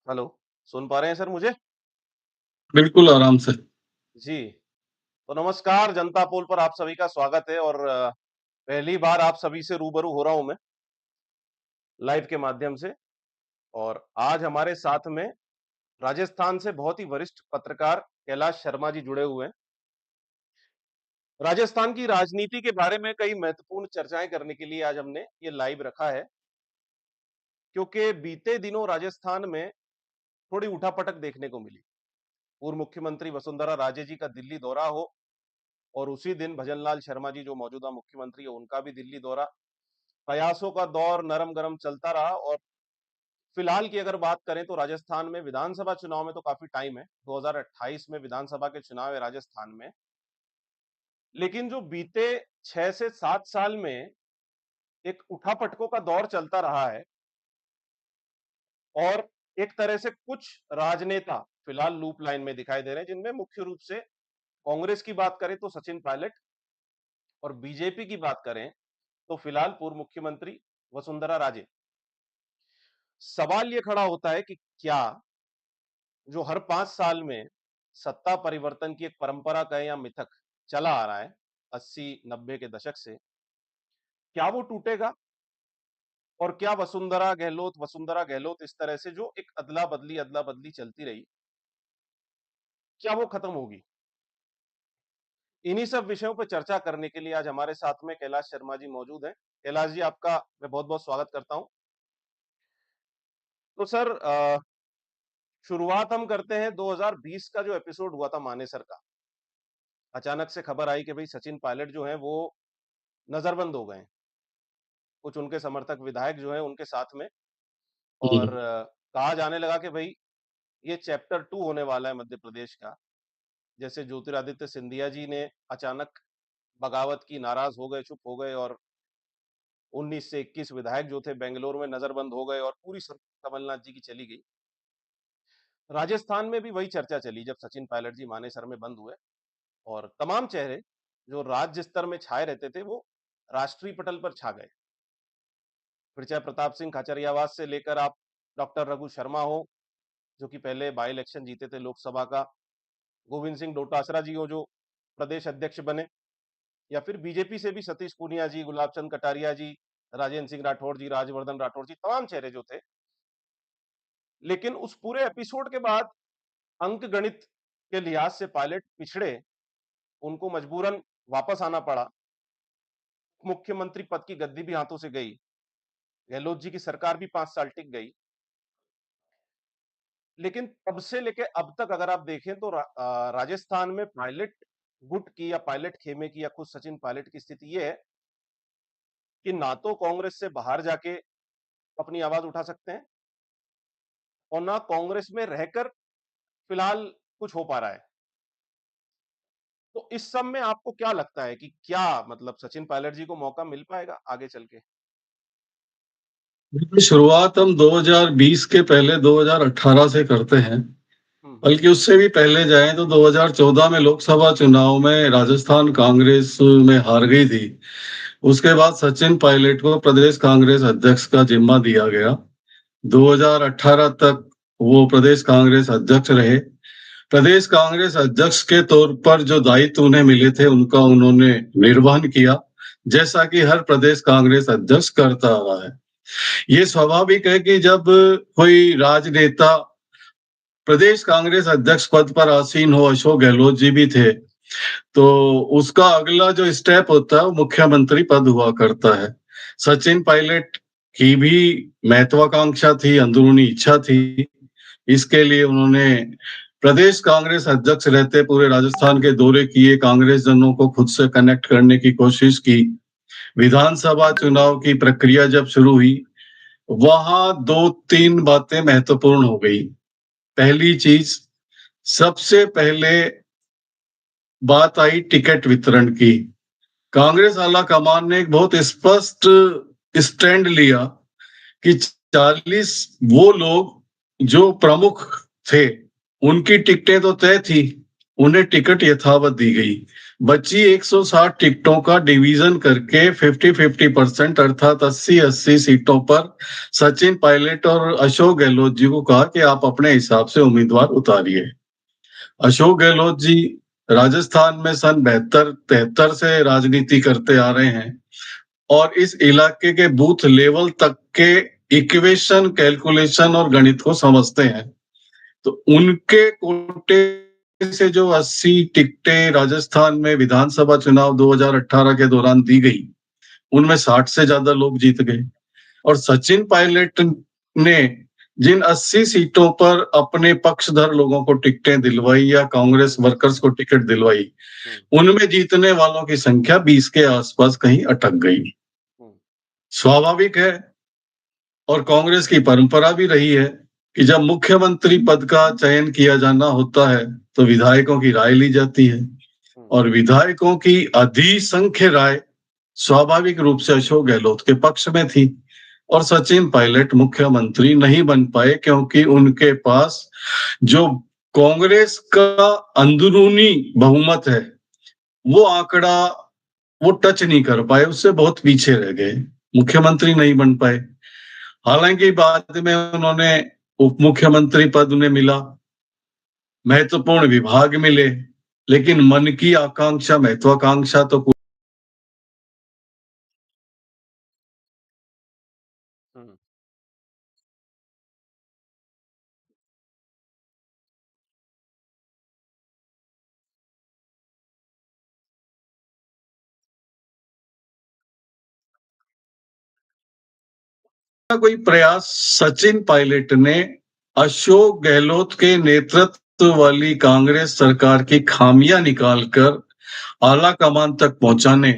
Hello, सुन पा रहे हैं सर मुझे? बिल्कुल आराम से। जी, तो नमस्कार जनता पोल पर आप सभी का स्वागत है और पहली बार आप सभी से रूबरू हो रहा हूँ मैं, लाइव के माध्यम से और आज हमारे साथ में राजस्थान से बहुत ही वरिष्ठ पत्रकार कैलाश शर्मा जी जुड़े हुए हैं। राजस्थान की राजनीति के बारे में कई महत्वपूर्ण चर्चाएं करने के लिए आज हमने ये लाइव रखा है, क्योंकि बीते दिनों राजस्थान में थोड़ी उठापटक देखने को मिली। पूर्व मुख्यमंत्री वसुंधरा राजे जी का दिल्ली दौरा हो और उसी दिन भजनलाल शर्मा जी जो मौजूदा मुख्यमंत्री है उनका भी दिल्ली दौरा, कयासों का दौर नरम गरम चलता रहा और फिलहाल की अगर बात करें तो राजस्थान में विधानसभा चुनाव में तो काफी टाइम है, 2028 में विधानसभा के चुनाव है राजस्थान में। लेकिन जो बीते 6 से 7 साल में एक उठापटकों का दौर चलता रहा है और एक तरह से कुछ राजनेता फिलहाल लूप लाइन में दिखाई दे रहे हैं, जिनमें मुख्य रूप से कांग्रेस की बात करें तो सचिन पायलट और बीजेपी की बात करें तो फिलहाल पूर्व मुख्यमंत्री वसुंधरा राजे। सवाल ये खड़ा होता है कि क्या जो हर 5 साल में सत्ता परिवर्तन की एक परंपरा कहें या मिथक चला आ रहा है 80-90 के दशक से, क्या वो टूटेगा? और क्या वसुंधरा गहलोत इस तरह से जो एक अदला बदली चलती रही, क्या वो खत्म होगी? इन्हीं सब विषयों पर चर्चा करने के लिए आज हमारे साथ में कैलाश शर्मा जी मौजूद हैं। कैलाश जी, आपका मैं बहुत बहुत स्वागत करता हूं। तो सर, शुरुआत हम करते हैं 2020 का जो एपिसोड हुआ था मानेसर का। अचानक से खबर आई कि भाई सचिन पायलट जो है वो नजरबंद हो गए हैं। कुछ उनके समर्थक विधायक जो है उनके साथ में, और हम्म। कहा जाने लगा कि भाई ये चैप्टर 2 होने वाला है मध्य प्रदेश का। जैसे ज्योतिरादित्य सिंधिया जी ने अचानक बगावत की, नाराज हो गए, चुप हो गए और 19 से 21 विधायक जो थे बेंगलोर में नजरबंद हो गए और पूरी कमलनाथ जी की चली गई। राजस्थान में भी वही चर्चा चली जब सचिन पायलट जी मानेसर में बंद हुए और तमाम चेहरे जो राज्य स्तर में छाए रहते थे वो राष्ट्रीय पटल पर छा गए। फिर चाहे प्रताप सिंह खाचरियावास से लेकर आप डॉक्टर रघु शर्मा हो, जो कि पहले बाई इलेक्शन जीते थे लोकसभा का, गोविंद सिंह डोटासरा जी हो जो प्रदेश अध्यक्ष बने, या फिर बीजेपी से भी सतीश पूनिया जी, गुलाब चंद कटारिया जी, राजेंद्र सिंह राठौड़ जी, राजवर्धन राठौड़ जी, तमाम चेहरे जो थे। लेकिन उस पूरे एपिसोड के बाद अंक गणित के लिहाज से पायलट पिछड़े, उनको मजबूरन वापस आना पड़ा। मुख्यमंत्री पद की गद्दी भी हाथों से गई, गहलोत जी की सरकार भी 5 साल टिक गई। लेकिन तब से लेके अब तक अगर आप देखें तो राजस्थान में पायलट गुट की या पायलट खेमे की या खुद सचिन पायलट की स्थिति ये है कि ना तो कांग्रेस से बाहर जाके अपनी आवाज उठा सकते हैं और ना कांग्रेस में रहकर फिलहाल कुछ हो पा रहा है। तो इस सब में आपको क्या लगता है कि क्या मतलब सचिन पायलट जी को मौका मिल पाएगा आगे चल के? देखिए, शुरुआत हम 2020 के पहले 2018 से करते हैं। हम्म। बल्कि उससे भी पहले जाएं तो 2014 में लोकसभा चुनाव में राजस्थान कांग्रेस में हार गई थी। उसके बाद सचिन पायलट को प्रदेश कांग्रेस अध्यक्ष का जिम्मा दिया गया। 2018 तक वो प्रदेश कांग्रेस अध्यक्ष रहे। प्रदेश कांग्रेस अध्यक्ष के तौर पर जो दायित्व उन्हें मिले थे उनका उन्होंने निर्वहन किया, जैसा कि हर प्रदेश कांग्रेस अध्यक्ष करता रहा है। ये स्वाभाविक है कि जब कोई राजनेता प्रदेश कांग्रेस अध्यक्ष पद पर आसीन हो, अशोक गहलोत जी भी थे, तो उसका अगला जो स्टेप होता है वो मुख्यमंत्री पद हुआ करता है। सचिन पायलट की भी महत्वाकांक्षा थी, अंदरूनी इच्छा थी। इसके लिए उन्होंने प्रदेश कांग्रेस अध्यक्ष रहते पूरे राजस्थान के दौरे किए, कांग्रेस जनों को खुद से कनेक्ट करने की कोशिश की। विधानसभा चुनाव की प्रक्रिया जब शुरू हुई, वहां दो तीन बातें महत्वपूर्ण हो गई। पहली चीज, सबसे पहले बात आई टिकट वितरण की। कांग्रेस आला कमान ने एक बहुत स्पष्ट स्टैंड लिया कि 40 वो लोग जो प्रमुख थे उनकी टिकटें तो तय थी, उन्हें टिकट यथावत दी गई। बची 160 टिकटों का डिवीजन करके 50-50% अर्थात 80-80 सीटों पर सचिन पायलट और अशोक गहलोत जी को कहा कि आप अपने हिसाब से उम्मीदवार उतारिए। अशोक गहलोत जी राजस्थान में सन 72-73 से राजनीति करते आ रहे हैं और इस इलाके के बूथ लेवल तक के इक्वेशन, कैलकुलेशन और गणित को समझते हैं। तो उनके कोटे से जो 80 टिकटें राजस्थान में विधानसभा चुनाव 2018 के दौरान दी गई, उनमें 60 से ज्यादा लोग जीत गए। और सचिन पायलट ने जिन 80 सीटों पर अपने पक्षधर लोगों को टिकटें दिलवाई या कांग्रेस वर्कर्स को टिकट दिलवाई, उनमें जीतने वालों की संख्या 20 के आसपास कहीं अटक गई। स्वाभाविक है और कांग्रेस की परंपरा भी रही है कि जब मुख्यमंत्री पद का चयन किया जाना होता है तो विधायकों की राय ली जाती है और विधायकों की अधिसंख्य राय स्वाभाविक रूप से अशोक गहलोत के पक्ष में थी और सचिन पायलट मुख्यमंत्री नहीं बन पाए क्योंकि उनके पास जो कांग्रेस का अंदरूनी बहुमत है वो आंकड़ा वो टच नहीं कर पाए, उससे बहुत पीछे रह गए, मुख्यमंत्री नहीं बन पाए। हालांकि बाद में उन्होंने उप मुख्यमंत्री पद उन्हें मिला, महत्वपूर्ण विभाग मिले, लेकिन मन की आकांक्षा, महत्वाकांक्षा तो कोई प्रयास सचिन पायलट ने अशोक गहलोत के नेतृत्व वाली कांग्रेस सरकार की खामियां निकालकर आला कमान तक पहुंचाने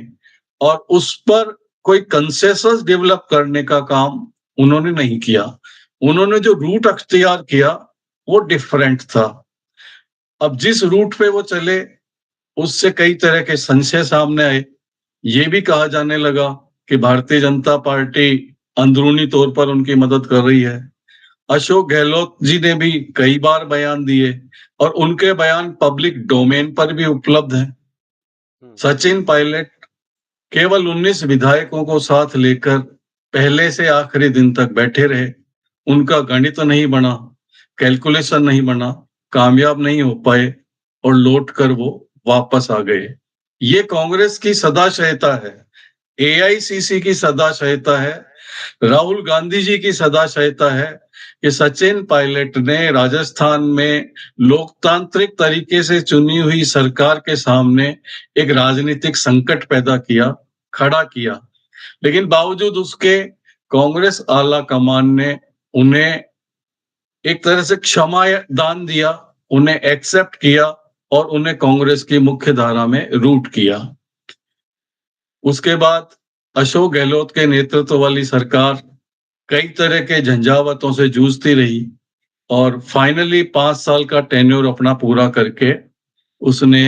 और उस पर कोई कंसेंसस डेवलप करने का काम उन्होंने नहीं किया। उन्होंने जो रूट अख्तियार किया वो डिफरेंट था। अब जिस रूट पे वो चले उससे कई तरह के संशय सामने आए। ये भी कहा जाने लगा कि भारतीय जनता पार्टी अंदरूनी तौर पर उनकी मदद कर रही है। अशोक गहलोत जी ने भी कई बार बयान दिए और उनके बयान पब्लिक डोमेन पर भी उपलब्ध हैं। सचिन पायलट केवल 19 विधायकों को साथ लेकर पहले से आखिरी दिन तक बैठे रहे। उनका गणित नहीं बना, कैलकुलेशन नहीं बना, कामयाब नहीं हो पाए और लौट कर वो वापस आ गए। ये कांग्रेस की सदाशयता है, एआईसीसी की सदाशयता है, राहुल गांधी जी की सदाशयता है कि सचिन पायलट ने राजस्थान में लोकतांत्रिक तरीके से चुनी हुई सरकार के सामने एक राजनीतिक संकट पैदा किया, खड़ा किया, लेकिन बावजूद उसके कांग्रेस आला कमान ने उन्हें एक तरह से क्षमा दान दिया, उन्हें एक्सेप्ट किया और उन्हें कांग्रेस की मुख्य धारा में रूट किया। उसके बाद अशोक गहलोत के नेतृत्व वाली सरकार कई तरह के झंझावातों से जूझती रही और फाइनली 5 साल का टेन्योर अपना पूरा करके उसने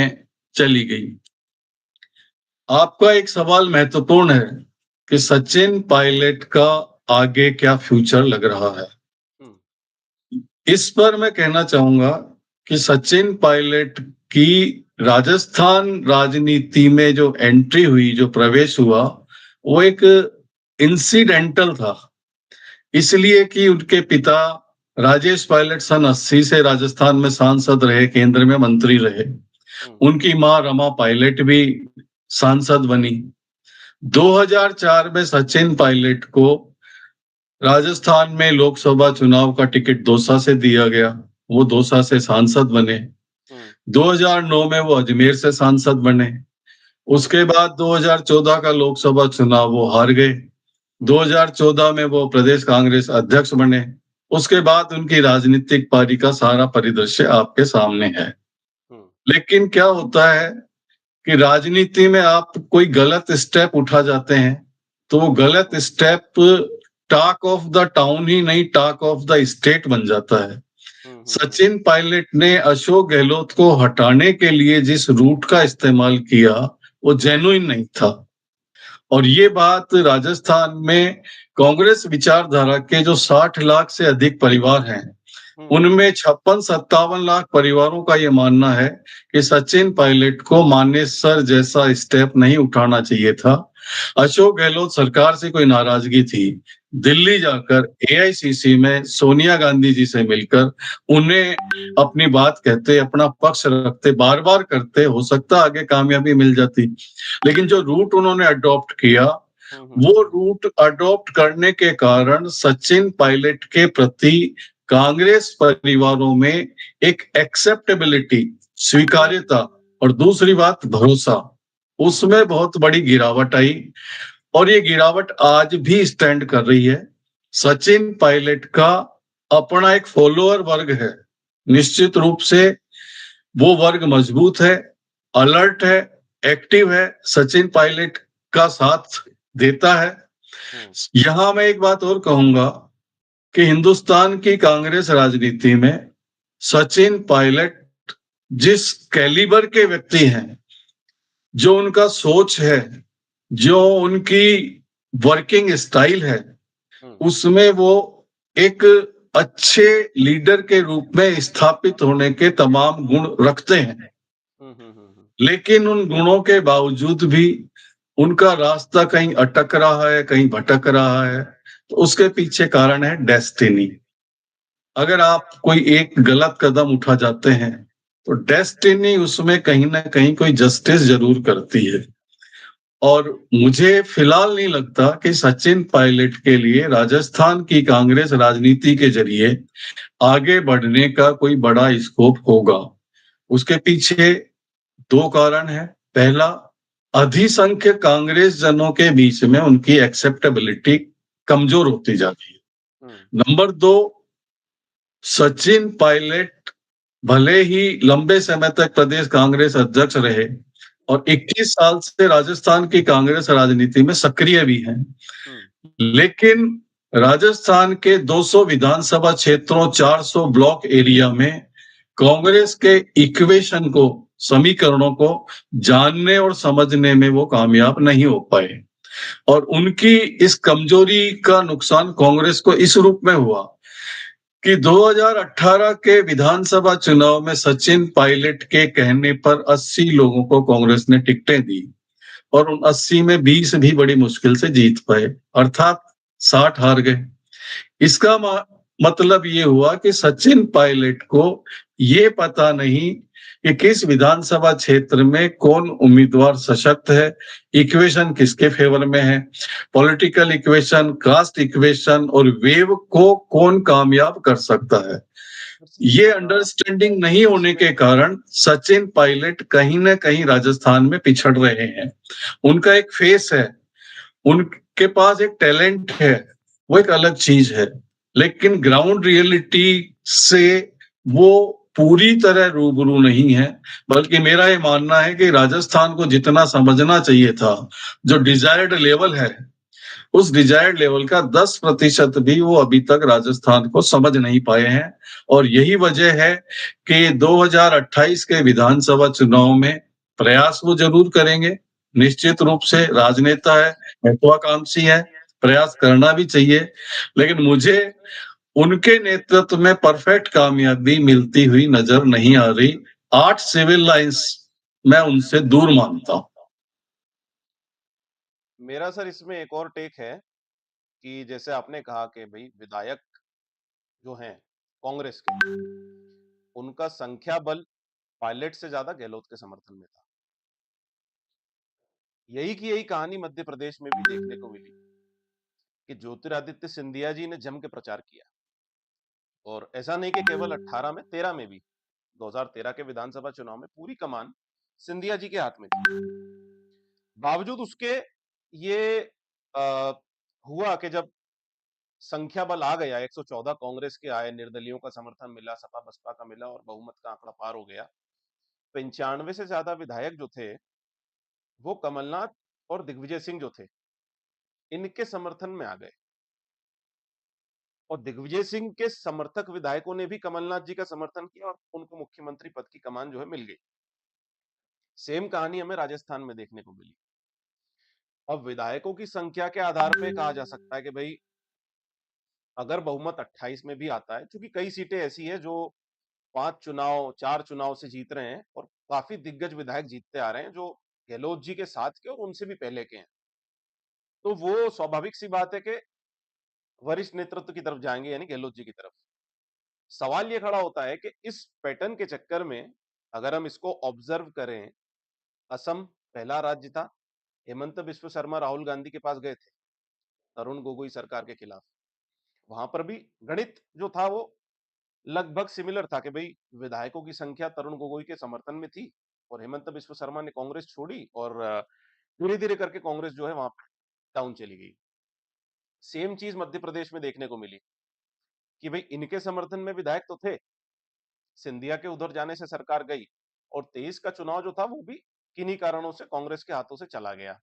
चली गई। आपका एक सवाल महत्वपूर्ण है कि सचिन पायलट का आगे क्या फ्यूचर लग रहा है। इस पर मैं कहना चाहूंगा कि सचिन पायलट की राजस्थान राजनीति में जो एंट्री हुई, जो प्रवेश हुआ, वो एक इंसिडेंटल था। इसलिए कि उनके पिता राजेश पायलट सन 80 से राजस्थान में सांसद रहे, केंद्र में मंत्री रहे। उनकी मां रमा पायलट भी सांसद बनी। 2004 में सचिन पायलट को राजस्थान में लोकसभा चुनाव का टिकट दौसा से दिया गया, वो दौसा से सांसद बने। 2009 में वो अजमेर से सांसद बने। उसके बाद 2014 का लोकसभा चुनाव वो हार गए। 2014 में वो प्रदेश कांग्रेस अध्यक्ष बने। उसके बाद उनकी राजनीतिक पारी का सारा परिदृश्य आपके सामने है। लेकिन क्या होता है कि राजनीति में आप कोई गलत स्टेप उठा जाते हैं तो वो गलत step talk of the town ही नहीं, टॉक ऑफ द स्टेट बन जाता है। सचिन पायलट ने अशोक गहलोत को हटाने के लिए जिस रूट का इस्तेमाल किया वो जेन्युइन नहीं था और ये बात राजस्थान में कांग्रेस विचारधारा के जो 60 लाख से अधिक परिवार हैं उनमें 56-57 लाख परिवारों का ये मानना है कि सचिन पायलट को मानेसर जैसा स्टेप नहीं उठाना चाहिए था। अशोक गहलोत सरकार से कोई नाराजगी थी। दिल्ली जाकर एआईसीसी में सोनिया गांधी जी से मिलकर उन्हें अपनी बात कहते, अपना पक्ष रखते, बार-बार करते, हो सकता आगे कामयाबी मिल जाती। लेकिन जो रूट उन्होंने अडॉप्ट किया, वो रूट अडॉप्ट करने के कारण सचिन पायलट के प्रति कांग्रेस परिवारों में एक एक्सेप्टेबिलिटी, स्वीकार्यता और दूसरी बात भरोसा, उसमें बहुत बड़ी गिरावट आई और ये गिरावट आज भी स्टैंड कर रही है। सचिन पायलट का अपना एक फॉलोअर वर्ग है। निश्चित रूप से वो वर्ग मजबूत है, अलर्ट है, एक्टिव है, सचिन पायलट का साथ देता है। यहां मैं एक बात और कहूंगा कि हिंदुस्तान की कांग्रेस राजनीति में सचिन पायलट जिस कैलिबर के व्यक्ति हैं, जो उनका सोच है, जो उनकी वर्किंग स्टाइल है, उसमें वो एक अच्छे लीडर के रूप में स्थापित होने के तमाम गुण रखते हैं। लेकिन उन गुणों के बावजूद भी उनका रास्ता कहीं अटक रहा है, कहीं भटक रहा है, तो उसके पीछे कारण है डेस्टिनी। अगर आप कोई एक गलत कदम उठा जाते हैं तो डेस्टिनी उसमें कहीं ना कहीं कोई जस्टिस जरूर करती है। और मुझे फिलहाल नहीं लगता कि सचिन पायलट के लिए राजस्थान की कांग्रेस राजनीति के जरिए आगे बढ़ने का कोई बड़ा स्कोप होगा। उसके पीछे दो कारण है। पहला, अधिसंख्यक कांग्रेस जनों के बीच में उनकी एक्सेप्टेबिलिटी कमजोर होती जा रही है। नंबर दो, सचिन पायलट भले ही लंबे समय तक प्रदेश कांग्रेस अध्यक्ष रहे और 21 साल से राजस्थान की कांग्रेस राजनीति में सक्रिय भी हैं, लेकिन राजस्थान के 200 विधानसभा क्षेत्रों, 400 ब्लॉक एरिया में कांग्रेस के इक्वेशन को, समीकरणों को जानने और समझने में वो कामयाब नहीं हो पाए और उनकी इस कमजोरी का नुकसान कांग्रेस को इस रूप में हुआ कि 2018 के विधानसभा चुनाव में सचिन पायलट के कहने पर 80 लोगों को कांग्रेस ने टिकटें दी और उन 80 में 20 भी बड़ी मुश्किल से जीत पाए, अर्थात 60 हार गए। इसका मतलब ये हुआ कि सचिन पायलट को ये पता नहीं कि किस विधानसभा क्षेत्र में कौन उम्मीदवार सशक्त है, इक्वेशन किसके फेवर में है, पॉलिटिकल इक्वेशन, कास्ट इक्वेशन और वेव को कौन कामयाब कर सकता है। ये अंडरस्टैंडिंग नहीं होने के कारण सचिन पायलट कहीं ना कहीं राजस्थान में पिछड़ रहे हैं। उनका एक फेस है, उनके पास एक टैलेंट है, वो एक अलग चीज है, लेकिन ग्राउंड रियलिटी से वो पूरी तरह रूबरू नहीं है। बल्कि मेरा ये मानना है कि राजस्थान को जितना समझना चाहिए था, जो डिजायर्ड लेवल है, उस डिजायर्ड लेवल का 10% भी वो अभी तक राजस्थान को समझ नहीं पाए हैं। और यही वजह है कि 2028 के विधानसभा चुनाव में प्रयास वो जरूर करेंगे। निश्चित रूप से राजनेता है, महत्वाकांक्षी है, प्रयास करना भी चाहिए, लेकिन मुझे उनके नेतृत्व में परफेक्ट कामयाबी मिलती हुई नजर नहीं आ रही। 8 सिविल लाइंस मैं उनसे दूर मानता हूं। मेरा सर इसमें एक और टेक है कि जैसे आपने कहा कि भाई विधायक जो हैं कांग्रेस के, उनका संख्या बल पायलट से ज्यादा गहलोत के समर्थन में था। यही की यही कहानी मध्य प्रदेश में भी देखने को मिली कि ज्योतिरादित्य सिंधिया जी ने जम के प्रचार किया और ऐसा नहीं कि केवल 18 में, 13 में भी, 2013 के विधानसभा चुनाव में पूरी कमान सिंधिया जी के हाथ में थी। बावजूद उसके ये आ, हुआ कि जब संख्या बल आ गया, 114 कांग्रेस के आए, निर्दलियों का समर्थन मिला, सपा बसपा का मिला और बहुमत का आंकड़ा पार हो गया। 95 से ज्यादा विधायक जो थे वो कमलनाथ और दिग्विजय सिंह जो थे इनके समर्थन में आ गए और दिग्विजय सिंह के समर्थक विधायकों ने भी कमलनाथ जी का समर्थन किया और उनको मुख्यमंत्री पद की कमान जो है मिल गई। सेम कहानी हमें राजस्थान में देखने को मिली। अब विधायकों की संख्या के आधार पे कहा जा सकता है कि भाई अगर बहुमत 28 में भी आता है, चूंकि कई सीटें ऐसी है जो 4 चुनाव से जीत रहे हैं और काफी दिग्गज विधायक जीतते आ रहे हैं जो गहलोत जी के साथ के और उनसे भी पहले के हैं, तो वो स्वाभाविक सी बात है कि वरिष्ठ नेतृत्व की तरफ जाएंगे, यानी गहलोत जी की तरफ। सवाल ये खड़ा होता है कि इस पैटर्न के चक्कर में अगर हम इसको ऑब्जर्व करें, असम पहला राज्य था, हेमंत बिस्व शर्मा राहुल गांधी के पास गए थे तरुण गोगोई सरकार के खिलाफ। वहां पर भी गणित जो था वो लगभग सिमिलर था कि भाई विधायकों की संख्या तरुण गोगोई के समर्थन में थी और हेमंत बिस्व शर्मा ने कांग्रेस छोड़ी और धीरे धीरे करके कांग्रेस जो है वहां पर डाउन चली गई। सेम चीज मध्य प्रदेश में देखने को मिली कि भाई इनके समर्थन में विधायक तो थे, सिंधिया के उधर जाने से सरकार गई और 23 का चुनाव जो था वो भी किन्हीं कारणों से कांग्रेस के हाथों से चला गया।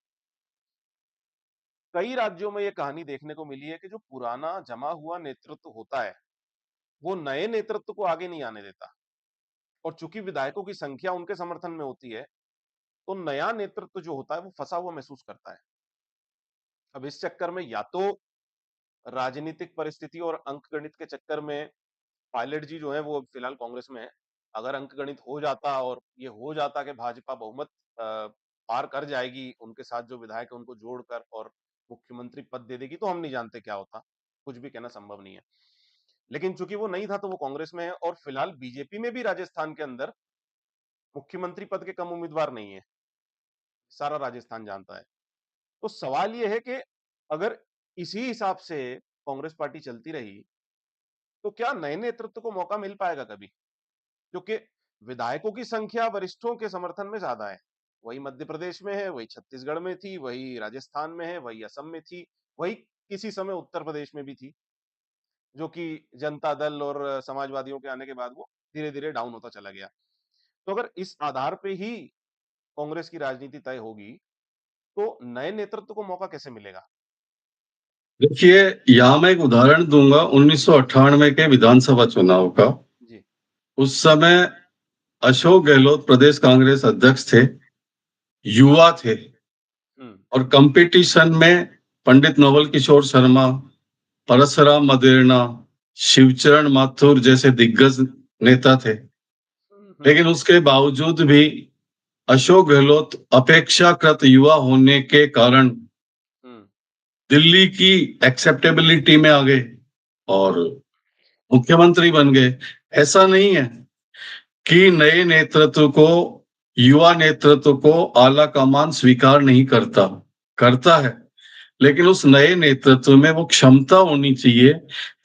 कई राज्यों में ये कहानी देखने को मिली है कि जो पुराना जमा हुआ नेतृत्व होता है वो नए नेतृत्व को आगे नहीं आने देता, और चूंकि विधायकों की संख्या उनके समर्थन में होती है तो नया नेतृत्व जो होता है वो फंसा हुआ महसूस करता है। अब इस चक्कर में या तो राजनीतिक परिस्थिति और अंकगणित के चक्कर में पायलट जी जो है वो फिलहाल कांग्रेस में है, अगर अंकगणित हो जाता और ये हो जाता कि भाजपा बहुमत पार कर जाएगी, उनके साथ जो विधायक है उनको जोड़कर और मुख्यमंत्री पद दे देगी, तो हम नहीं जानते क्या होता, कुछ भी कहना संभव नहीं है। लेकिन चूंकि वो नहीं था तो वो कांग्रेस में है और फिलहाल बीजेपी में भी राजस्थान के अंदर मुख्यमंत्री पद के कम उम्मीदवार नहीं है, सारा राजस्थान जानता है। तो सवाल ये है कि अगर इसी हिसाब से कांग्रेस पार्टी चलती रही तो क्या नए नेतृत्व को मौका मिल पाएगा कभी, क्योंकि विधायकों की संख्या वरिष्ठों के समर्थन में ज्यादा है। वही मध्य प्रदेश में है, वही छत्तीसगढ़ में थी, वही राजस्थान में है, वही असम में थी, वही किसी समय उत्तर प्रदेश में भी थी, जो कि जनता दल और समाजवादियों के आने के बाद वो धीरे धीरे डाउन होता चला गया। तो अगर इस आधार पे ही कांग्रेस की राजनीति तय होगी तो नए नेतृत्व को मौका कैसे मिलेगा? देखिए, यहाँ मैं एक उदाहरण दूंगा 1998 के विधानसभा चुनाव का। जी। उस समय अशोक गहलोत प्रदेश कांग्रेस अध्यक्ष थे, युवा थे, हम्म। और कंपटीशन में पंडित नवल किशोर शर्मा, परसराम मदेरणा, शिवचरण माथुर जैसे दिग्गज नेता थे। हम्म। लेकिन उसके बावजूद भी अशोक गहलोत अपेक्षाकृत युवा होने के कारण हम्म। दिल्ली की एक्सेप्टेबिलिटी में आ गए और मुख्यमंत्री बन गए। ऐसा नहीं है कि नए नेतृत्व को, युवा नेतृत्व को आला कमान स्वीकार नहीं करता, करता है। लेकिन उस नए नेतृत्व में वो क्षमता होनी चाहिए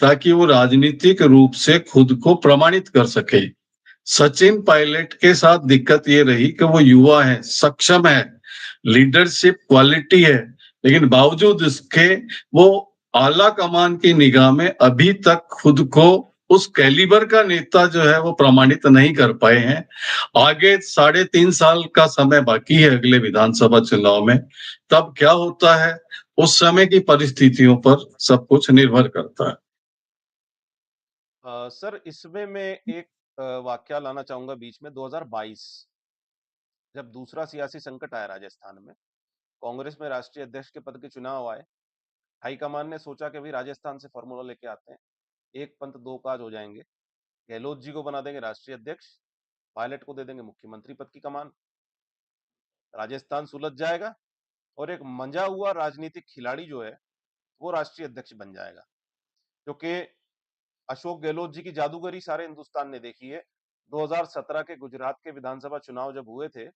ताकि वो राजनीतिक रूप से खुद को प्रमाणित कर सके। सचिन पायलट के साथ दिक्कत ये रही कि वो युवा है, सक्षम है, लीडरशिप क्वालिटी है, लेकिन बावजूद इसके वो आला कमान की निगाह में अभी तक खुद को उस कैलिबर का नेता जो है वो प्रमाणित नहीं कर पाए हैं। आगे 3.5 साल का समय बाकी है अगले विधानसभा चुनाव में, तब क्या होता है उस समय की परिस्थितियों पर सब कुछ निर्भर करता है। सर इसमें मैं एक वाक्या लाना चाहूंगा बीच में। 2022 जब दूसरा सियासी संकट आया राजस्थान में, कांग्रेस में राष्ट्रीय अध्यक्ष के पद के चुनाव आए, हाईकमान ने सोचा कि भाई राजस्थान से फॉर्मूला लेके आते हैं, एक पंथ दो काज हो जाएंगे, गहलोत जी को बना देंगे राष्ट्रीय अध्यक्ष, पायलट को दे देंगे मुख्यमंत्री पद की कमान, राजस्थान सुलझ जाएगा और एक मंजा हुआ राजनीतिक खिलाड़ी जो है वो राष्ट्रीय अध्यक्ष बन जाएगा। क्योंकि अशोक गहलोत जी की जादूगरी सारे हिंदुस्तान ने देखी है। 2017 के गुजरात के विधानसभा चुनाव जब हुए थे,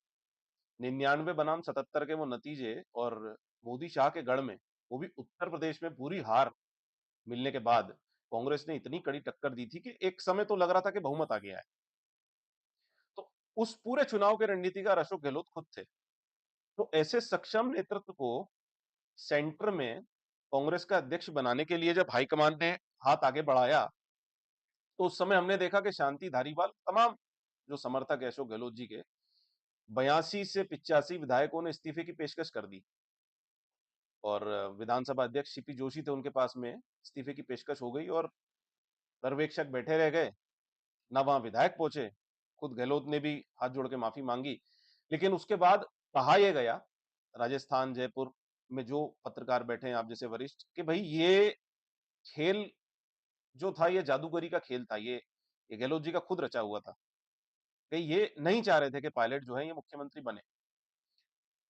99 बनाम 77 के वो नतीजे, और मोदी शाह के गढ़ में, वो भी उत्तर प्रदेश में पूरी हार मिलने के बाद कांग्रेस ने इतनी कड़ी टक्कर दी थी कि एक समय तो लग रहा था कि बहुमत आ गया है। तो उस पूरे चुनाव के रणनीतिकार अशोक गहलोत खुद थे। तो ऐसे सक्षम नेतृत्व को सेंटर में कांग्रेस का अध्यक्ष बनाने के लिए जब हाईकमान ने हाथ आगे बढ़ाया तो उस समय हमने देखा कि शांति धारीवाल, तमाम जो समर्थक है अशोक गहलोत जी के, 82 से 85 विधायकों ने इस्तीफे की पेशकश कर दी और विधानसभा अध्यक्ष सीपी जोशी थे, उनके पास में इस्तीफे की पेशकश हो गई और पर्यवेक्षक बैठे रह गए, ना वहां विधायक पहुंचे। खुद गहलोत ने भी हाथ जोड़ के माफी मांगी। लेकिन उसके बाद कहा यह गया राजस्थान, जयपुर में जो पत्रकार बैठे हैं आप जैसे वरिष्ठ, कि भाई ये खेल जो था ये जादूगरी का खेल था, ये गहलोत जी का खुद रचा हुआ था कि ये नहीं चाह रहे थे कि पायलट जो है ये मुख्यमंत्री बने।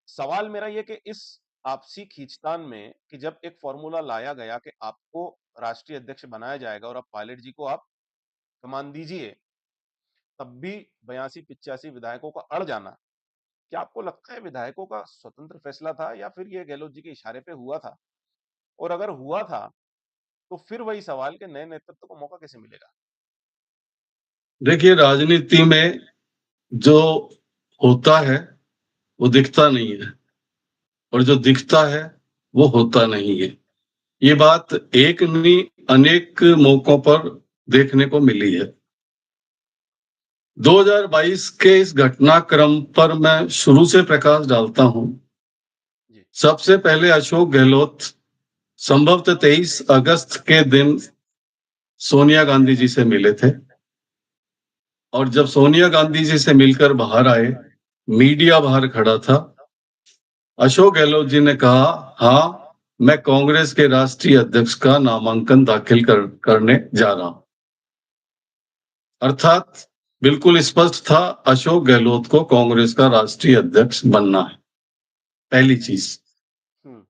सवाल मेरा ये कि इस आपसी खींचतान में कि जब एक फॉर्मूला लाया गया कि आपको राष्ट्रीय अध्यक्ष बनाया जाएगा और अब पायलट जी को आप कमान दीजिए, तब भी 82-85 विधायकों का अड़ जाना, क्या आपको लगता है विधायकों का स्वतंत्र फैसला था या फिर ये गहलोत जी के इशारे पे हुआ था? और अगर हुआ था, तो फिर वही सवाल कि नए नेतृत्व को मौका कैसे मिलेगा? देखिए, राजनीति में जो होता है वो दिखता नहीं है, और जो दिखता है वो होता नहीं है। ये बात एक नहीं, अनेक मौकों पर देखने को मिली है। 2022 के इस घटनाक्रम पर मैं शुरू से प्रकाश डालता हूं। जी। सबसे पहले अशोक गहलोत संभवतः 23 अगस्त के दिन सोनिया गांधी जी से मिले थे, और जब सोनिया गांधी जी से मिलकर बाहर आए, मीडिया बाहर खड़ा था, अशोक गहलोत जी ने कहा, हाँ, मैं कांग्रेस के राष्ट्रीय अध्यक्ष का नामांकन दाखिल करने जा रहा हूं। अर्थात बिल्कुल स्पष्ट था, अशोक गहलोत को कांग्रेस का राष्ट्रीय अध्यक्ष बनना है। पहली चीज। हम्म।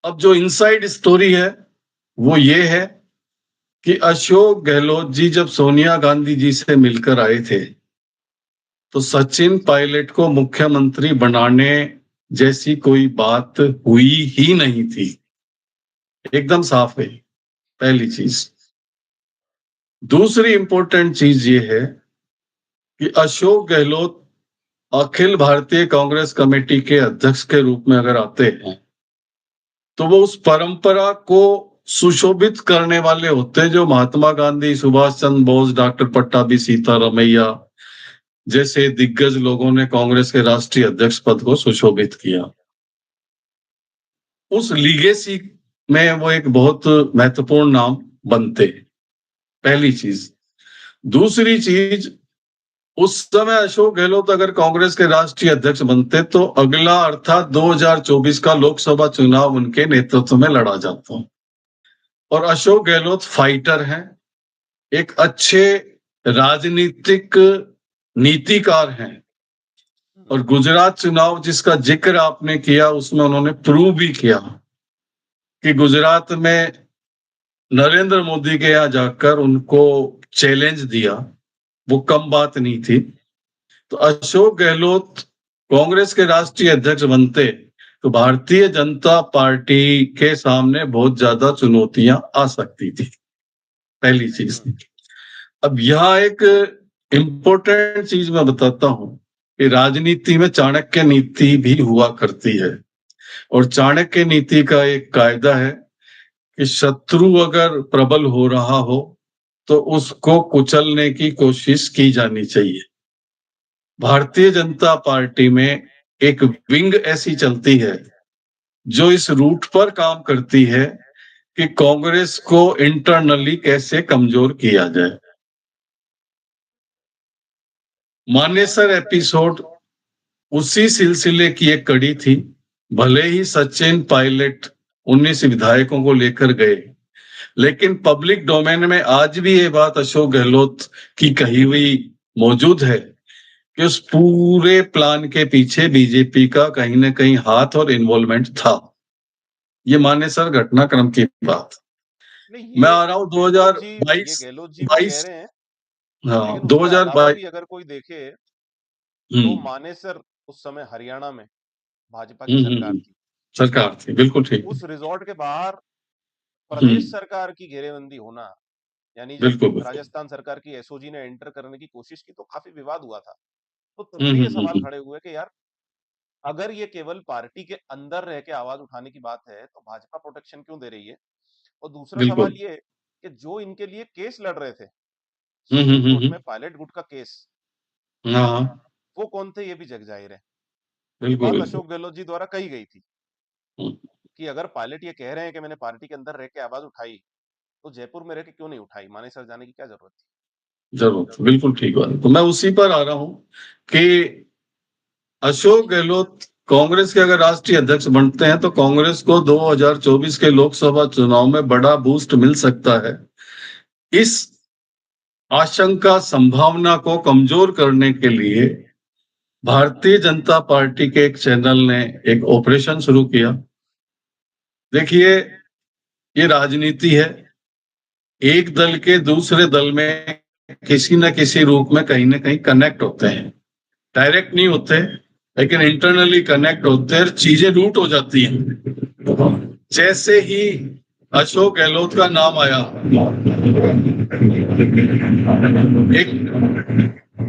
अब जो इनसाइड स्टोरी है वो ये है कि अशोक गहलोत जी जब सोनिया गांधी जी से मिलकर आए थे, तो सचिन पायलट को मुख्यमंत्री बनाने जैसी कोई बात हुई ही नहीं थी। एकदम साफ है, पहली चीज। दूसरी इंपॉर्टेंट चीज ये है कि अशोक गहलोत अखिल भारतीय कांग्रेस कमेटी के अध्यक्ष के रूप में अगर आते हैं, तो वो उस परंपरा को सुशोभित करने वाले होते हैं जो महात्मा गांधी, सुभाष चंद्र बोस, डॉक्टर पट्टाभी सीतारामैया जैसे दिग्गज लोगों ने कांग्रेस के राष्ट्रीय अध्यक्ष पद को सुशोभित किया। उस लीगेसी में वो एक बहुत महत्वपूर्ण नाम बनते। पहली चीज। दूसरी चीज, उस समय अशोक गहलोत अगर कांग्रेस के राष्ट्रीय अध्यक्ष बनते तो अगला अर्थात 2024 का लोकसभा चुनाव उनके नेतृत्व में लड़ा जाता। और अशोक गहलोत फाइटर हैं, एक अच्छे राजनीतिक नीतिकार हैं, और गुजरात चुनाव जिसका जिक्र आपने किया उसमें उन्होंने प्रूव भी किया कि गुजरात में नरेंद्र मोदी के यहाँ जाकर उनको चैलेंज दिया, वो कम बात नहीं थी। तो अशोक गहलोत कांग्रेस के राष्ट्रीय अध्यक्ष बनते तो भारतीय जनता पार्टी के सामने बहुत ज्यादा चुनौतियां आ सकती थी। पहली चीज। अब यहाँ एक इंपॉर्टेंट चीज मैं बताता हूं कि राजनीति में चाणक्य नीति भी हुआ करती है, और चाणक्य नीति का एक कायदा है कि शत्रु अगर प्रबल हो रहा हो तो उसको कुचलने की कोशिश की जानी चाहिए। भारतीय जनता पार्टी में एक विंग ऐसी चलती है जो इस रूट पर काम करती है कि कांग्रेस को इंटरनली कैसे कमजोर किया जाए। मानेसर एपिसोड उसी सिलसिले की एक कड़ी थी। भले ही सचिन पायलट 19 विधायकों को लेकर गए, लेकिन पब्लिक डोमेन में आज भी ये बात अशोक गहलोत की कही हुई मौजूद है कि उस पूरे प्लान के पीछे बीजेपी का कहीं ना कहीं हाथ और इन्वॉल्वमेंट था। ये मानेसर घटनाक्रम की बात। नहीं, मैं ये आ रहा हूँ ये 2022। गहलोत जी भी कह 22। रहे हैं, हाँ, लेकिन उसके अलावा 2022। भी अगर कोई देखे तो हम्म। मानेसर उस समय हरियाणा में भाजपा की हम्म। सरकार थी। सरकार थी, बिल्कुल ठीक। उस रिजॉर्ट के बाहर प्रदेश हम्म। सरकार की घेरेबंदी होना, यानी जब बिल्कुल बिल्कुल। राजस्थान सरकार की एसओजी ने एंटर करने की कोशिश की तो काफी विवाद हुआ था। तो तब हम्म। भी ये हम्म। सवाल खड़े हुए कि यार, अगर ये केवल पार्टी के अंदर रह के आवाज उठाने की बात है तो भाजपा प्रोटेक्शन क्यों दे रही है? और दूसरा सवाल बिल्कुल। ये कि जो इनके लिए केस लड़ रहे थे हम्म। सुप्रीम कोर्ट हम्म। में, पायलट गुट का केस, हाँ, वो कौन थे ये भी जग जाहिर है। ये बिल्कुल बात बिल्कुल। अशोक गहलोत जी द्वारा कही गई थी हम्म, कि अगर पायलट ये कह रहे हैं कि मैंने पार्टी के अंदर रह के आवाज उठाई, तो जयपुर में रह के क्यों नहीं उठाई? मानेसर जाने की क्या जरूरत थी? जरूर, बिल्कुल ठीक बात है। तो मैं उसी पर आ रहा हूं कि अशोक गहलोत कांग्रेस के अगर राष्ट्रीय अध्यक्ष बनते हैं तो कांग्रेस को 2024 के लोकसभा चुनाव में बड़ा बूस्ट मिल सकता है। इस आशंका संभावना को कमजोर करने के लिए भारतीय जनता पार्टी के एक चैनल ने एक ऑपरेशन शुरू किया। देखिए, ये राजनीति है। एक दल के दूसरे दल में किसी न किसी रूप में कहीं ना कहीं कनेक्ट होते हैं। डायरेक्ट नहीं होते, लेकिन इंटरनली कनेक्ट होते हैं, चीजें रूट हो जाती हैं। जैसे ही अशोक गहलोत का नाम आया, एक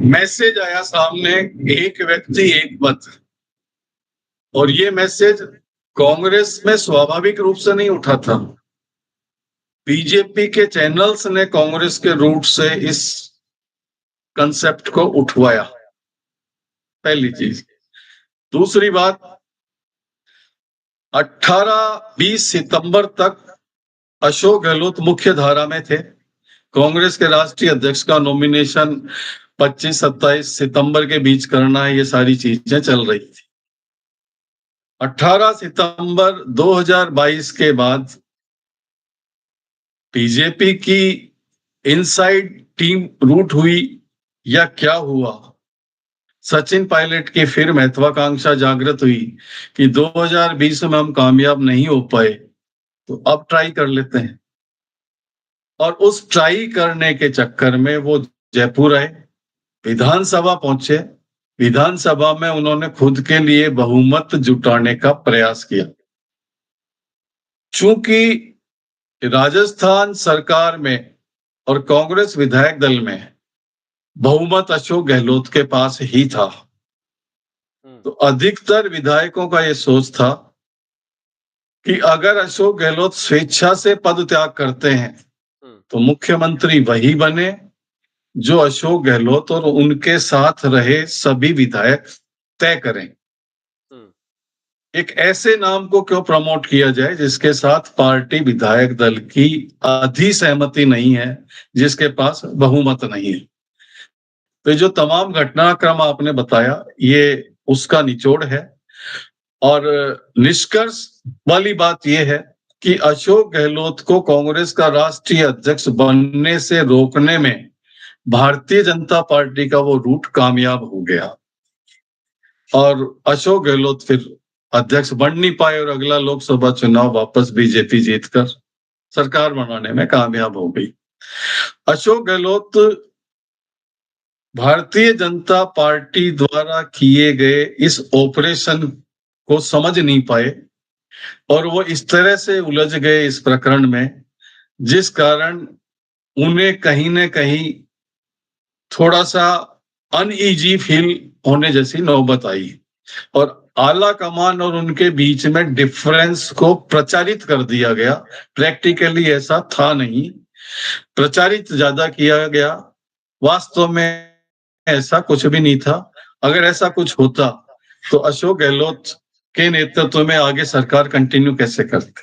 मैसेज आया सामने, एक व्यक्ति एक मत। और ये मैसेज कांग्रेस में स्वाभाविक रूप से नहीं उठा था। बीजेपी के चैनल्स ने कांग्रेस के रूट से इस कंसेप्ट को उठवाया, पहली चीज। दूसरी बात, 18-20 सितंबर तक अशोक गहलोत मुख्य धारा में थे। कांग्रेस के राष्ट्रीय अध्यक्ष का नॉमिनेशन 25-27 सितंबर के बीच करना है, ये सारी चीजें चल रही थी। 18 सितंबर 2022 के बाद बीजेपी की इनसाइड टीम रूट हुई या क्या हुआ, सचिन पायलट की फिर महत्वाकांक्षा जागृत हुई कि 2020 में हम कामयाब नहीं हो पाए तो अब ट्राई कर लेते हैं। और उस ट्राई करने के चक्कर में वो जयपुर आए, विधानसभा पहुंचे। विधानसभा में उन्होंने खुद के लिए बहुमत जुटाने का प्रयास किया। चूंकि राजस्थान सरकार में और कांग्रेस विधायक दल में बहुमत अशोक गहलोत के पास ही था, तो अधिकतर विधायकों का यह सोच था कि अगर अशोक गहलोत स्वेच्छा से पद त्याग करते हैं तो मुख्यमंत्री वही बने जो अशोक गहलोत और उनके साथ रहे सभी विधायक तय करें। एक ऐसे नाम को क्यों प्रमोट किया जाए जिसके साथ पार्टी विधायक दल की आधी सहमति नहीं है, जिसके पास बहुमत नहीं है। तो जो तमाम घटनाक्रम आपने बताया, ये उसका निचोड़ है। और निष्कर्ष वाली बात यह है कि अशोक गहलोत को कांग्रेस का राष्ट्रीय अध्यक्ष बनने से रोकने में भारतीय जनता पार्टी का वो रूट कामयाब हो गया और अशोक गहलोत फिर अध्यक्ष बन नहीं पाए और अगला लोकसभा चुनाव वापस बीजेपी जीतकर सरकार बनाने में कामयाब हो गई। अशोक गहलोत भारतीय जनता पार्टी द्वारा किए गए इस ऑपरेशन को समझ नहीं पाए और वो इस तरह से उलझ गए इस प्रकरण में, जिस कारण उन्हें कहीं न कहीं थोड़ा सा अनईजी फील होने जैसी नौबत आई और आला कमान और उनके बीच में डिफरेंस को प्रचारित कर दिया गया। प्रैक्टिकली ऐसा था नहीं, प्रचारित ज्यादा किया गया। वास्तव में ऐसा कुछ भी नहीं था। अगर ऐसा कुछ होता तो अशोक गहलोत के नेतृत्व में आगे सरकार कंटिन्यू कैसे करते।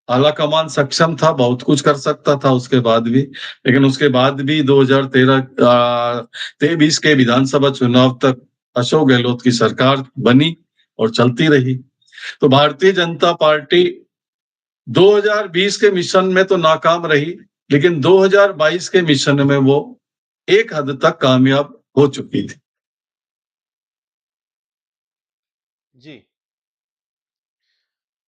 आला कमान सक्षम था, बहुत कुछ कर सकता था उसके बाद भी, लेकिन उसके बाद भी 2023 के विधानसभा चुनाव तक अशोक गहलोत की सरकार बनी और चलती रही। तो भारतीय जनता पार्टी 2020 के मिशन में तो नाकाम रही, लेकिन 2022 के मिशन में वो एक हद तक कामयाब हो चुकी थी। जी,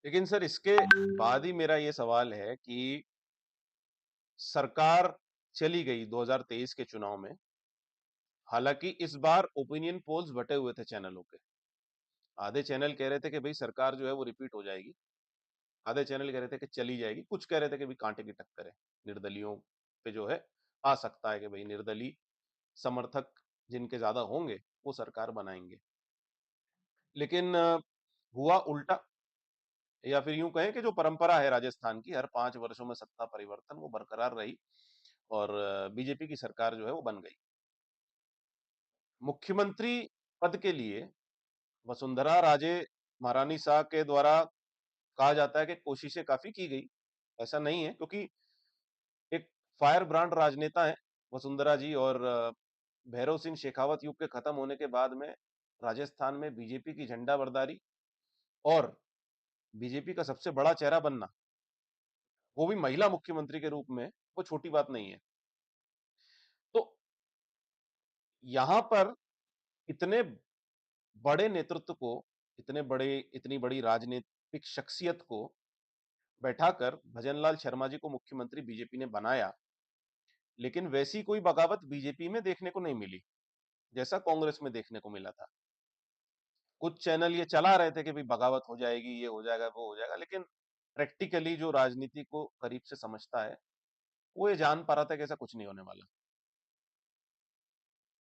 लेकिन सर इसके बाद ही मेरा ये सवाल है कि सरकार चली गई 2023 के चुनाव में। हालांकि इस बार ओपिनियन पोल्स बटे हुए थे चैनलों के। आधे चैनल कह रहे थे कि भाई सरकार जो है वो रिपीट हो जाएगी, आधे चैनल कह रहे थे कि चली जाएगी, कुछ कह रहे थे कि भाई कांटे की टक्कर है, निर्दलियों पे जो है आ सकता है कि भाई निर्दलीय समर्थक जिनके ज्यादा होंगे वो सरकार बनाएंगे। लेकिन हुआ उल्टा, या फिर यूं कहें कि जो परंपरा है राजस्थान की, हर 5 वर्षों में सत्ता परिवर्तन, वो बरकरार रही और बीजेपी की सरकार जो है वो बन गई। मुख्यमंत्री पद के लिए वसुंधरा राजे महारानी शाह के द्वारा कहा जाता है कि कोशिशें काफी की गई। ऐसा नहीं है, क्योंकि एक फायर ब्रांड राजनेता है वसुंधरा जी, और भैरव सिंह शेखावत युग के खत्म होने के बाद में राजस्थान में बीजेपी की झंडा बरदारी और बीजेपी का सबसे बड़ा चेहरा बनना, वो भी महिला मुख्यमंत्री के रूप में, वो छोटी बात नहीं है। यहां पर इतने बड़े नेतृत्व को, इतनी बड़ी राजनीतिक शख्सियत को बैठाकर भजनलाल शर्मा जी को मुख्यमंत्री बीजेपी ने बनाया, लेकिन वैसी कोई बगावत बीजेपी में देखने को नहीं मिली जैसा कांग्रेस में देखने को मिला था। कुछ चैनल ये चला रहे थे कि भाई बगावत हो जाएगी, ये हो जाएगा, वो हो जाएगा, लेकिन प्रैक्टिकली जो राजनीति को करीब से समझता है वो ये जान पा रहा था कि ऐसा कुछ नहीं होने वाला।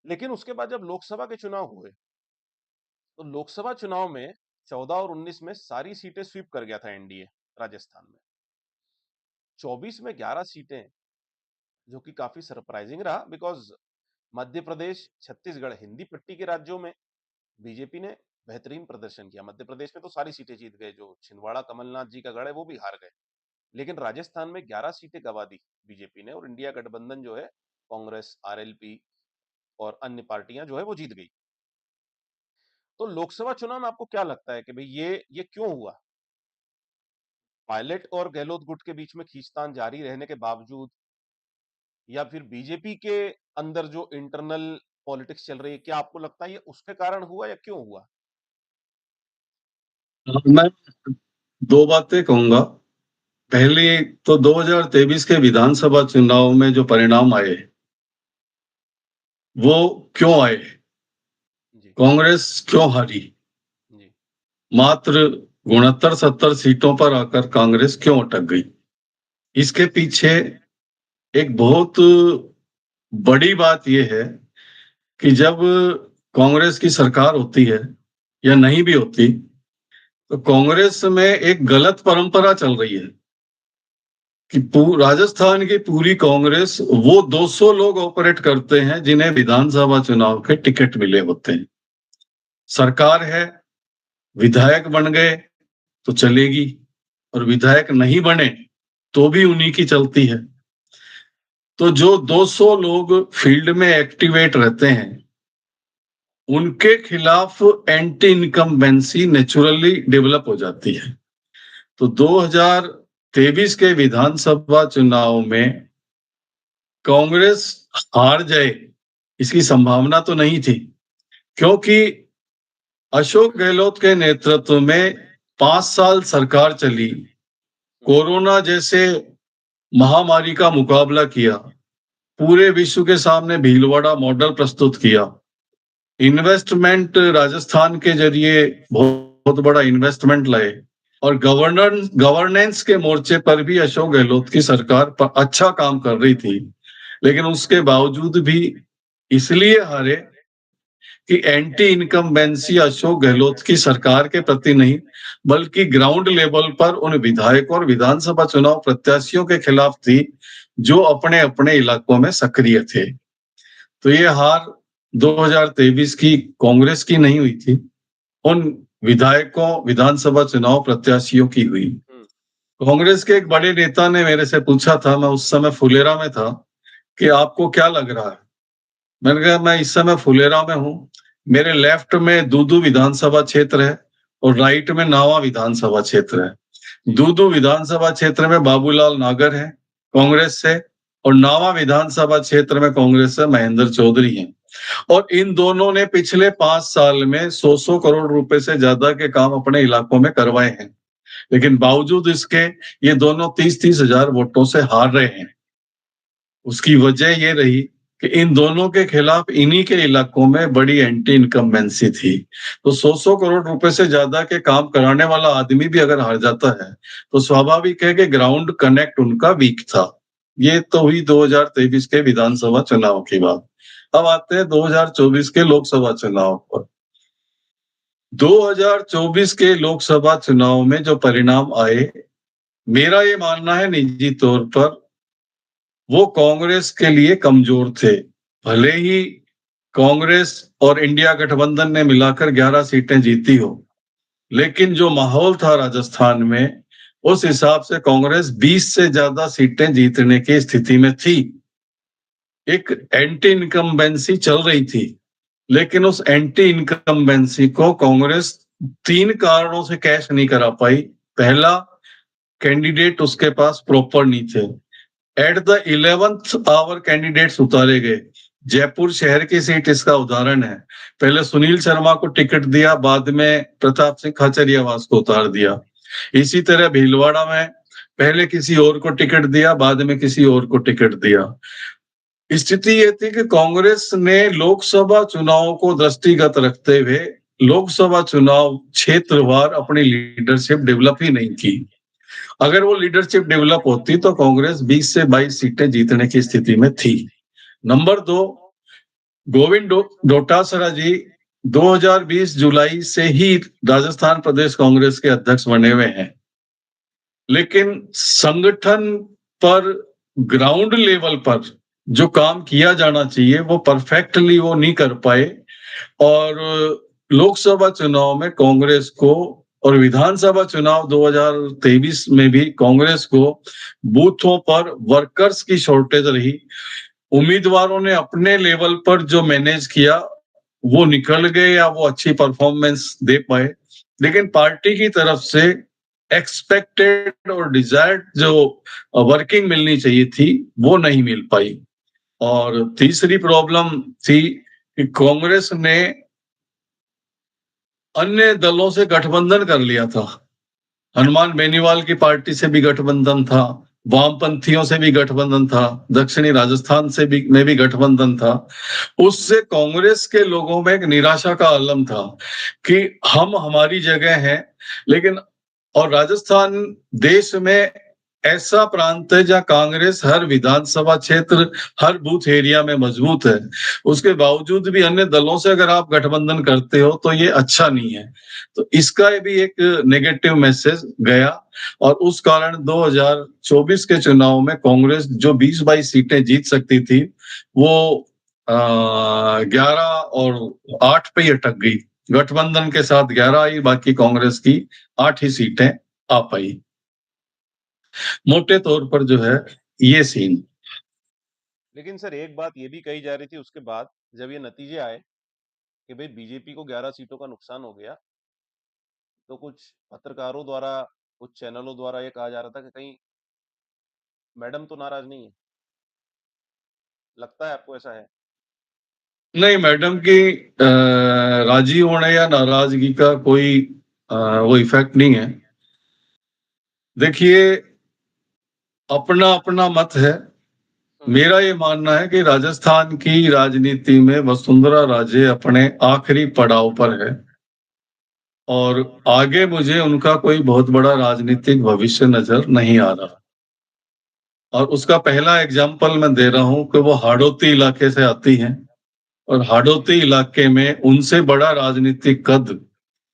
लेकिन उसके बाद जब लोकसभा के चुनाव हुए, तो लोकसभा चुनाव में 14 और 19 में सारी सीटें स्वीप कर गया था एनडीए राजस्थान में। 24 में 11 सीटें, जो कि काफी सरप्राइजिंग रहा, बिकॉज मध्य प्रदेश, छत्तीसगढ़ हिंदी पट्टी के राज्यों में बीजेपी ने बेहतरीन प्रदर्शन किया। मध्य प्रदेश में तो सारी सीटें जीत गए, जो छिंदवाड़ा कमलनाथ जी का गढ़ है वो भी हार गए, लेकिन राजस्थान में 11 सीटें गंवा दी बीजेपी ने, और इंडिया गठबंधन जो है, कांग्रेस, आरएलपी और अन्य पार्टियां जो है वो जीत गई। तो लोकसभा चुनाव में आपको क्या लगता है कि भाई ये क्यों हुआ? पायलट और गहलोत गुट के बीच में खींचतान जारी रहने के बावजूद, या फिर बीजेपी के अंदर जो इंटरनल पॉलिटिक्स चल रही है, क्या आपको लगता है ये उसके कारण हुआ या क्यों हुआ? मैं दो बातें कहूंगा। पहली तो 2023 के विधानसभा चुनाव में जो परिणाम आए वो क्यों आए, जी। कांग्रेस क्यों हारी, जी। मात्र 69-70 सीटों पर आकर कांग्रेस क्यों अटक गई, इसके पीछे एक बहुत बड़ी बात यह है कि जब कांग्रेस की सरकार होती है या नहीं भी होती, तो कांग्रेस में एक गलत परंपरा चल रही है कि राजस्थान की पूरी कांग्रेस वो 200 लोग ऑपरेट करते हैं जिन्हें विधानसभा चुनाव के टिकट मिले होते हैं। सरकार है, विधायक बन गए तो चलेगी, और विधायक नहीं बने तो भी उन्हीं की चलती है। तो जो 200 लोग फील्ड में एक्टिवेट रहते हैं उनके खिलाफ एंटी इनकम्बेंसी नेचुरली डेवलप हो जाती है। तो 2023 के विधानसभा चुनाव में कांग्रेस हार जाए इसकी संभावना तो नहीं थी, क्योंकि अशोक गहलोत के नेतृत्व में 5 साल सरकार चली, कोरोना जैसे महामारी का मुकाबला किया, पूरे विश्व के सामने भीलवाड़ा मॉडल प्रस्तुत किया, इन्वेस्टमेंट राजस्थान के जरिए बहुत बड़ा इन्वेस्टमेंट लाए, और गवर्नेंस के मोर्चे पर भी अशोक गहलोत की सरकार पर अच्छा काम कर रही थी। लेकिन उसके बावजूद भी इसलिए हारे कि एंटी इनकम्बेंसी अशोक गहलोत की सरकार के प्रति नहीं, बल्कि ग्राउंड लेवल पर उन विधायकों और विधानसभा चुनाव प्रत्याशियों के खिलाफ थी जो अपने अपने इलाकों में सक्रिय थे। तो ये हार 2023 की कांग्रेस की नहीं हुई थी, उन विधायकों, विधानसभा चुनाव प्रत्याशियों की हुई। कांग्रेस के एक बड़े नेता ने मेरे से पूछा था, मैं उस समय फुलेरा में था, कि आपको क्या लग रहा है? मैंने कहा मैं इस समय फुलेरा में हूं, मेरे लेफ्ट में दूदू विधानसभा क्षेत्र है और राइट में नावा विधानसभा क्षेत्र है। दूदू विधानसभा क्षेत्र में बाबूलाल नागर है कांग्रेस से, और नावा विधानसभा क्षेत्र में कांग्रेस से महेंद्र चौधरी हैं, और इन दोनों ने पिछले 5 साल में 100 करोड़ रुपए से ज्यादा के काम अपने इलाकों में करवाए हैं। लेकिन बावजूद इसके ये दोनों 30-30 हजार वोटों से हार रहे हैं। उसकी वजह ये रही कि इन दोनों के खिलाफ इन्हीं के इलाकों में बड़ी एंटी इनकम्बेंसी थी। तो 100 करोड़ रुपए से ज्यादा के काम कराने वाला आदमी भी अगर हार जाता है तो स्वाभाविक है कि ग्राउंड कनेक्ट उनका वीक था। ये तो हुई 2023 के विधानसभा चुनाव की बात। अब आते हैं 2024 के लोकसभा चुनाव पर। 2024 के लोकसभा चुनाव में जो परिणाम आए, मेरा ये मानना है निजी तौर पर वो कांग्रेस के लिए कमजोर थे। भले ही कांग्रेस और इंडिया गठबंधन ने मिलाकर 11 सीटें जीती हो, लेकिन जो माहौल था राजस्थान में, उस हिसाब से कांग्रेस 20 से ज्यादा सीटें जीतने की स्थिति में थी। एक एंटी इनकम्बेंसी चल रही थी, लेकिन उस एंटी इनकम्बेंसी को कांग्रेस 3 कारणों से कैश नहीं करा पाई। पहला, कैंडिडेट उसके पास प्रॉपर नहीं थे। At the 11th our candidates उतारे गए, जयपुर शहर की सीट इसका उदाहरण है। पहले सुनील शर्मा को टिकट दिया, बाद में प्रताप सिंह खाचरियावास को उतार दिया। इसी तरह भीलवाड़ा में पहले किसी और को टिकट दिया, बाद में किसी और को टिकट दिया। स्थिति ये थी कि कांग्रेस ने लोकसभा चुनाव को दृष्टिगत रखते हुए लोकसभा चुनाव क्षेत्रवार अपनी लीडरशिप डेवलप ही नहीं की। अगर वो लीडरशिप डेवलप होती तो कांग्रेस 20 से 22 सीटें जीतने की स्थिति में थी। नंबर 2, गोविंद डोटासरा जी 2020 जुलाई से ही राजस्थान प्रदेश कांग्रेस के अध्यक्ष बने हुए हैं, लेकिन संगठन पर ग्राउंड लेवल पर जो काम किया जाना चाहिए वो परफेक्टली वो नहीं कर पाए। और लोकसभा चुनाव में कांग्रेस को और विधानसभा चुनाव 2023 में भी कांग्रेस को बूथों पर वर्कर्स की शॉर्टेज रही। उम्मीदवारों ने अपने लेवल पर जो मैनेज किया वो निकल गए या वो अच्छी परफॉर्मेंस दे पाए, लेकिन पार्टी की तरफ से एक्सपेक्टेड और डिजायर्ड जो वर्किंग मिलनी चाहिए थी वो नहीं मिल पाई। और तीसरी प्रॉब्लम थी कि कांग्रेस ने अन्य दलों से गठबंधन कर लिया था। हनुमान बेनीवाल की पार्टी से भी गठबंधन था, वामपंथियों से भी गठबंधन था, दक्षिणी राजस्थान से भी में भी गठबंधन था। उससे कांग्रेस के लोगों में एक निराशा का आलम था कि हम हमारी जगह हैं, लेकिन और राजस्थान देश में ऐसा प्रांत है जहां कांग्रेस हर विधानसभा क्षेत्र हर बूथ एरिया में मजबूत है। उसके बावजूद भी अन्य दलों से अगर आप गठबंधन करते हो तो ये अच्छा नहीं है। तो इसका भी एक नेगेटिव मैसेज गया और उस कारण 2024 के चुनाव में कांग्रेस जो 20-22 सीटें जीत सकती थी वो 11 और 8 पे ही अटक गई। गठबंधन के साथ 11 आई, बाकी कांग्रेस की 8 ही सीटें आ पाई। मोटे तौर पर जो है ये सीन। लेकिन सर एक बात ये भी कही जा रही थी उसके बाद जब ये नतीजे आए कि भाई बीजेपी को 11 सीटों का नुकसान हो गया, तो कुछ पत्रकारों द्वारा, कुछ चैनलों द्वारा ये कहा जा रहा था कि कहीं मैडम तो नाराज नहीं है। लगता है आपको ऐसा है? नहीं, मैडम की राजी होने या नाराजगी का कोई वो इफेक्ट नहीं है। देखिए, अपना अपना मत है। मेरा ये मानना है कि राजस्थान की राजनीति में वसुंधरा राजे अपने आखिरी पड़ाव पर है और आगे मुझे उनका कोई बहुत बड़ा राजनीतिक भविष्य नजर नहीं आ रहा। और उसका पहला एग्जाम्पल मैं दे रहा हूं कि वो हाड़ौती इलाके से आती हैं और हाड़ौती इलाके में उनसे बड़ा राजनीतिक कद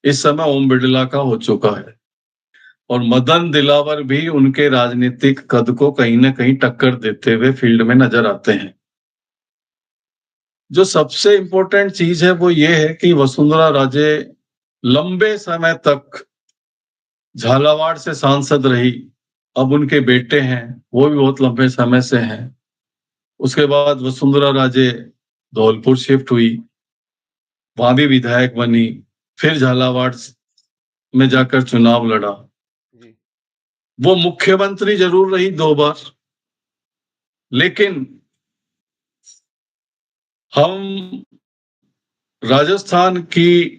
इस समय ओम बिरला का हो चुका है और मदन दिलावर भी उनके राजनीतिक कद को कहीं ना कहीं टक्कर देते हुए फील्ड में नजर आते हैं। जो सबसे इंपॉर्टेंट चीज है वो ये है कि वसुंधरा राजे लंबे समय तक झालावाड़ से सांसद रही। अब उनके बेटे हैं, वो भी बहुत लंबे समय से हैं। उसके बाद वसुंधरा राजे धौलपुर शिफ्ट हुई, वहां भी विधायक बनी, फिर झालावाड़ में जाकर चुनाव लड़ा। जी। वो मुख्यमंत्री जरूर रही 2 बार, लेकिन हम राजस्थान की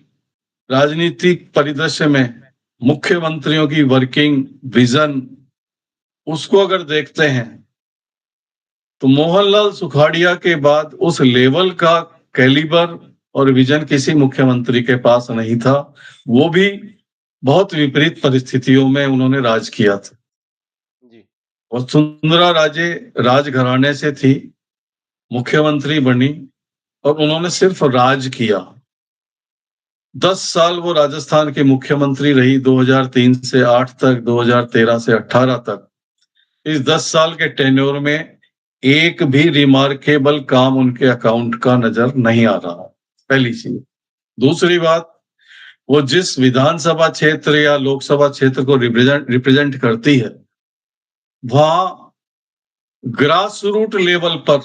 राजनीतिक परिदृश्य में मुख्यमंत्रियों की वर्किंग विजन उसको अगर देखते हैं तो मोहनलाल सुखाड़िया के बाद उस लेवल का कैलिबर और विजन किसी मुख्यमंत्री के पास नहीं था। वो भी बहुत विपरीत परिस्थितियों में उन्होंने राज किया था। जी। वसुंधरा राजे राजघराने से थी, मुख्यमंत्री बनी और उन्होंने सिर्फ राज किया। 10 साल वो राजस्थान की मुख्यमंत्री रही, 2003 से 8 तक, 2013 से 18 तक। इस 10 साल के टेन्योर में एक भी रिमार्केबल काम उनके अकाउंट का नजर नहीं आ रहा, पहली चीज। दूसरी बात, वो जिस विधानसभा क्षेत्र या लोकसभा क्षेत्र को रिप्रेजेंट करती है, वहां ग्रास रूट लेवल पर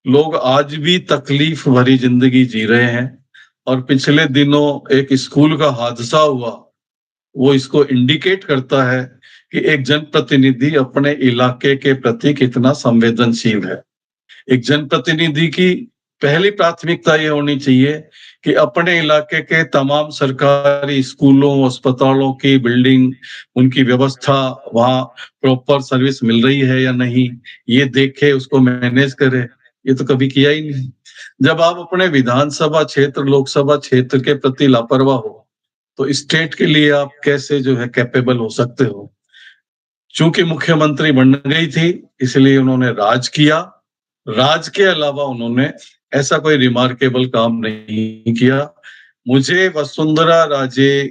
लोग आज भी तकलीफ भरी जिंदगी जी रहे हैं। और पिछले दिनों एक स्कूल का हादसा हुआ, वो इसको इंडिकेट करता है कि एक जनप्रतिनिधि अपने इलाके के प्रति कितना संवेदनशील है। एक जनप्रतिनिधि की पहली प्राथमिकता ये होनी चाहिए कि अपने इलाके के तमाम सरकारी स्कूलों, अस्पतालों की बिल्डिंग, उनकी व्यवस्था, वहाँ प्रॉपर सर्विस मिल रही है या नहीं, ये देखे, उसको मैनेज करे। ये तो कभी किया ही नहीं। जब आप अपने विधानसभा क्षेत्र, लोकसभा क्षेत्र के प्रति लापरवाह हो, तो स्टेट के लिए आप कैसे जो है कैपेबल हो सकते हो? चूंकि मुख्यमंत्री बन गई थी, इसलिए उन्होंने राज किया। राज के अलावा उन्होंने ऐसा कोई रिमार्केबल काम नहीं किया। मुझे वसुंधरा राजे